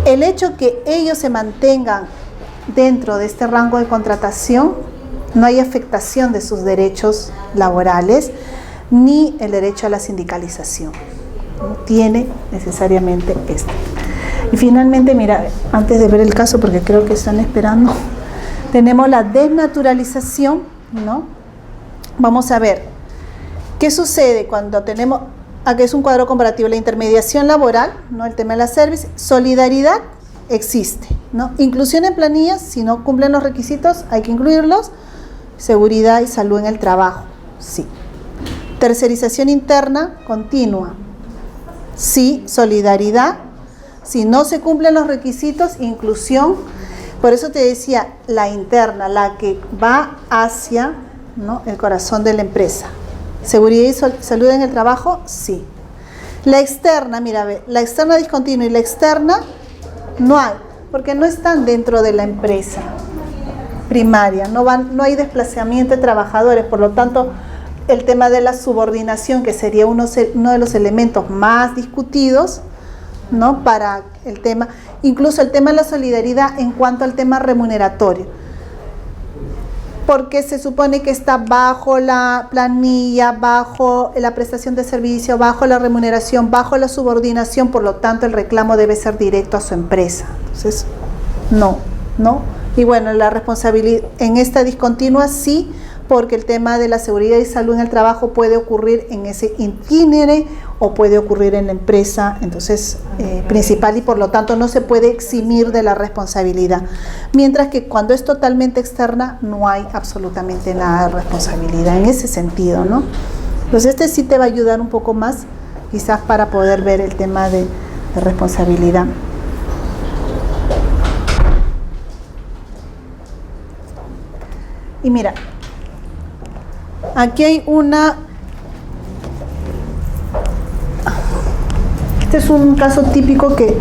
el hecho que ellos se mantengan dentro de este rango de contratación, no hay afectación de sus derechos laborales ni el derecho a la sindicalización. No tiene necesariamente esto. Y finalmente, mira, antes de ver el caso, porque creo que están esperando, tenemos la desnaturalización, ¿no? Vamos a ver qué sucede cuando tenemos, aquí es un cuadro comparativo, la intermediación laboral, ¿no? El tema de la service, solidaridad existe, ¿no? Inclusión en planillas, si no cumplen los requisitos hay que incluirlos, seguridad y salud en el trabajo, sí. Tercerización interna continua, sí. Solidaridad, si no se cumplen los requisitos, inclusión. Por eso te decía, la interna, la que va hacia, ¿no?, el corazón de la empresa. Seguridad y salud en el trabajo, sí. La externa, mira, la externa discontinua y la externa no hay, porque no están dentro de la empresa primaria, no hay desplazamiento de trabajadores, por lo tanto, el tema de la subordinación, que sería uno de los elementos más discutidos, ¿no?, para el tema, incluso el tema de la solidaridad en cuanto al tema remuneratorio, porque se supone que está bajo la planilla, bajo la prestación de servicio, bajo la remuneración, bajo la subordinación, por lo tanto el reclamo debe ser directo a su empresa. Entonces, no. Y bueno, la responsabilidad en esta discontinua sí, porque el tema de la seguridad y salud en el trabajo puede ocurrir en ese itinere o puede ocurrir en la empresa, entonces principal, y por lo tanto no se puede eximir de la responsabilidad. Mientras que cuando es totalmente externa no hay absolutamente nada de responsabilidad en ese sentido, ¿no? Entonces este sí te va a ayudar un poco más, quizás para poder ver el tema de responsabilidad. Y mira, aquí hay este es un caso típico que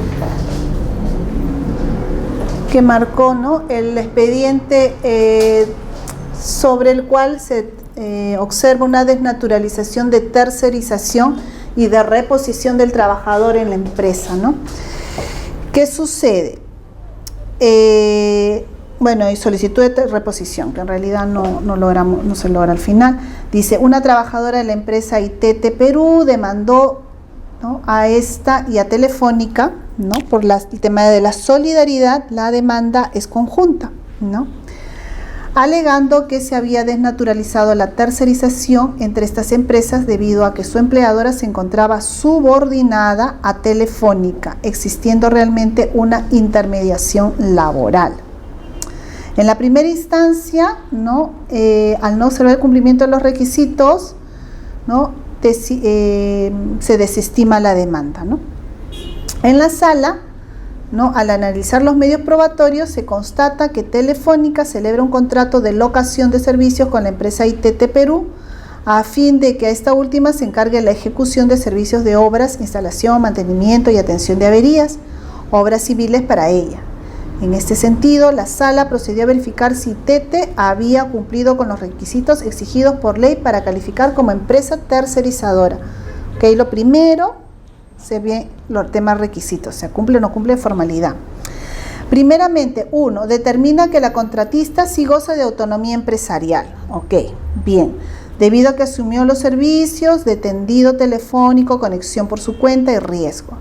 marcó, ¿no?, el expediente sobre el cual se observa una desnaturalización de tercerización y de reposición del trabajador en la empresa, ¿no? ¿Qué sucede? Bueno, y solicitud de reposición, que en realidad no se logra al final. Dice, una trabajadora de la empresa ITT Perú demandó, ¿no?, a esta y a Telefónica, ¿no?, por el tema de la solidaridad. La demanda es conjunta, ¿no?, alegando que se había desnaturalizado la tercerización entre estas empresas debido a que su empleadora se encontraba subordinada a Telefónica, existiendo realmente una intermediación laboral. En la primera instancia, ¿no? Al no observar el cumplimiento de los requisitos, ¿no? Se desestima la demanda, ¿no? En la sala, ¿no? Al analizar los medios probatorios, se constata que Telefónica celebra un contrato de locación de servicios con la empresa ITT Perú, a fin de que a esta última se encargue la ejecución de servicios de obras, instalación, mantenimiento y atención de averías, obras civiles para ella. En este sentido, la sala procedió a verificar si ITT había cumplido con los requisitos exigidos por ley para calificar como empresa tercerizadora. ¿Okay? Lo primero, se ve los temas requisitos, ¿se cumple o no cumple formalidad? Primeramente, 1, determina que la contratista sí goza de autonomía empresarial. Ok, bien. Debido a que asumió los servicios de tendido telefónico, conexión por su cuenta y riesgo.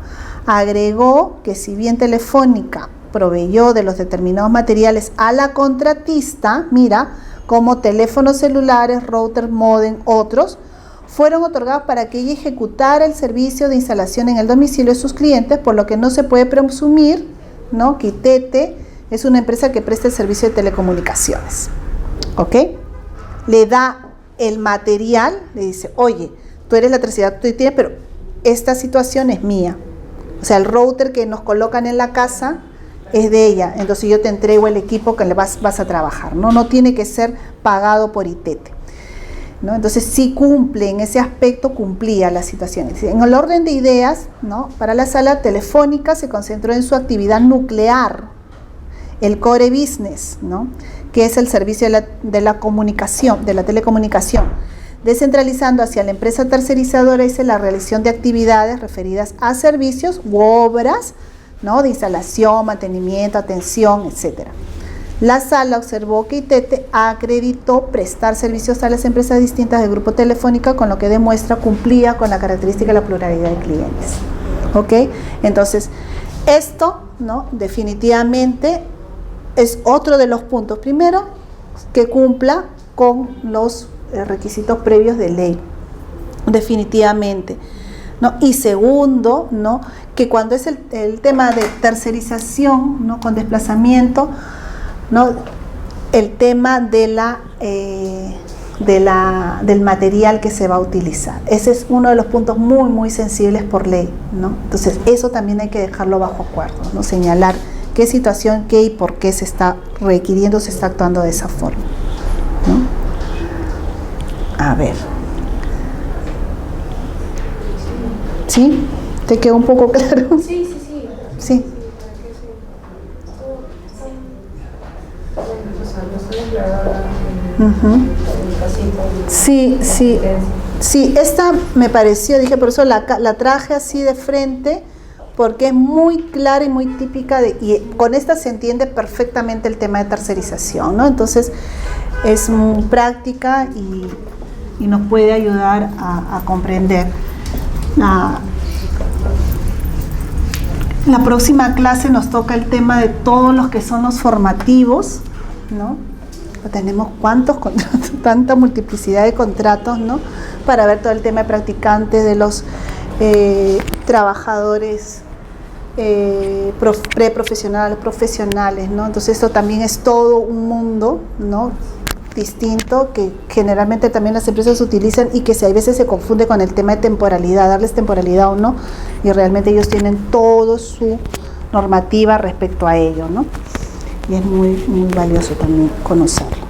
Agregó que si bien Telefónica proveyó de los determinados materiales a la contratista, mira, como teléfonos celulares, router, módem, otros, fueron otorgados para que ella ejecutara el servicio de instalación en el domicilio de sus clientes, por lo que no se puede presumir, ¿no?, que ITT es una empresa que presta el servicio de telecomunicaciones. ¿Ok? Le da el material, le dice, oye, tú eres la tercera, tú tienes, pero esta situación es mía. O sea, el router que nos colocan en la casa es de ella, entonces yo te entrego el equipo que le vas a trabajar, ¿no? No tiene que ser pagado por ITT, ¿no? Entonces sí cumple, en ese aspecto cumplía las situaciones. En el orden de ideas, ¿no?, para la sala, Telefónica se concentró en su actividad nuclear, el core business, ¿no?, que es el servicio de la comunicación, de la telecomunicación, descentralizando hacia la empresa tercerizadora la realización de actividades referidas a servicios u obras, ¿no?, de instalación, mantenimiento, atención, etc. La sala observó que ITT acreditó prestar servicios a las empresas distintas del grupo Telefónica, con lo que demuestra cumplía con la característica de la pluralidad de clientes. ¿Ok? Entonces, esto, ¿no?, definitivamente es otro de los puntos. Primero, que cumpla con los requisitos previos de ley, definitivamente, ¿no? Y segundo, ¿no?, que cuando es el tema de tercerización, ¿no?, con desplazamiento, ¿no?, el tema del material que se va a utilizar. Ese es uno de los puntos muy, muy sensibles por ley, ¿no? Entonces, eso también hay que dejarlo bajo acuerdo, ¿no? Señalar qué situación, qué y por qué se está requiriendo, se está actuando de esa forma, ¿no? A ver. ¿Sí? ¿Te quedó un poco claro? Sí. Sí. Sí, esta me pareció, dije, por eso la traje así de frente, porque es muy clara y muy típica, y con esta se entiende perfectamente el tema de tercerización, ¿no? Entonces, es muy práctica y nos puede ayudar a comprender. La próxima clase nos toca el tema de todos los que son los formativos, ¿no? Tenemos cuántos contratos, tanta multiplicidad de contratos, ¿no?, para ver todo el tema de practicantes, de los trabajadores preprofesionales, profesionales, ¿no? Entonces esto también es todo un mundo, ¿no?, distinto, que generalmente también las empresas utilizan y que a veces se confunde con el tema de temporalidad, darles temporalidad o no, y realmente ellos tienen toda su normativa respecto a ello, ¿no? Y es muy, muy valioso también conocerlo.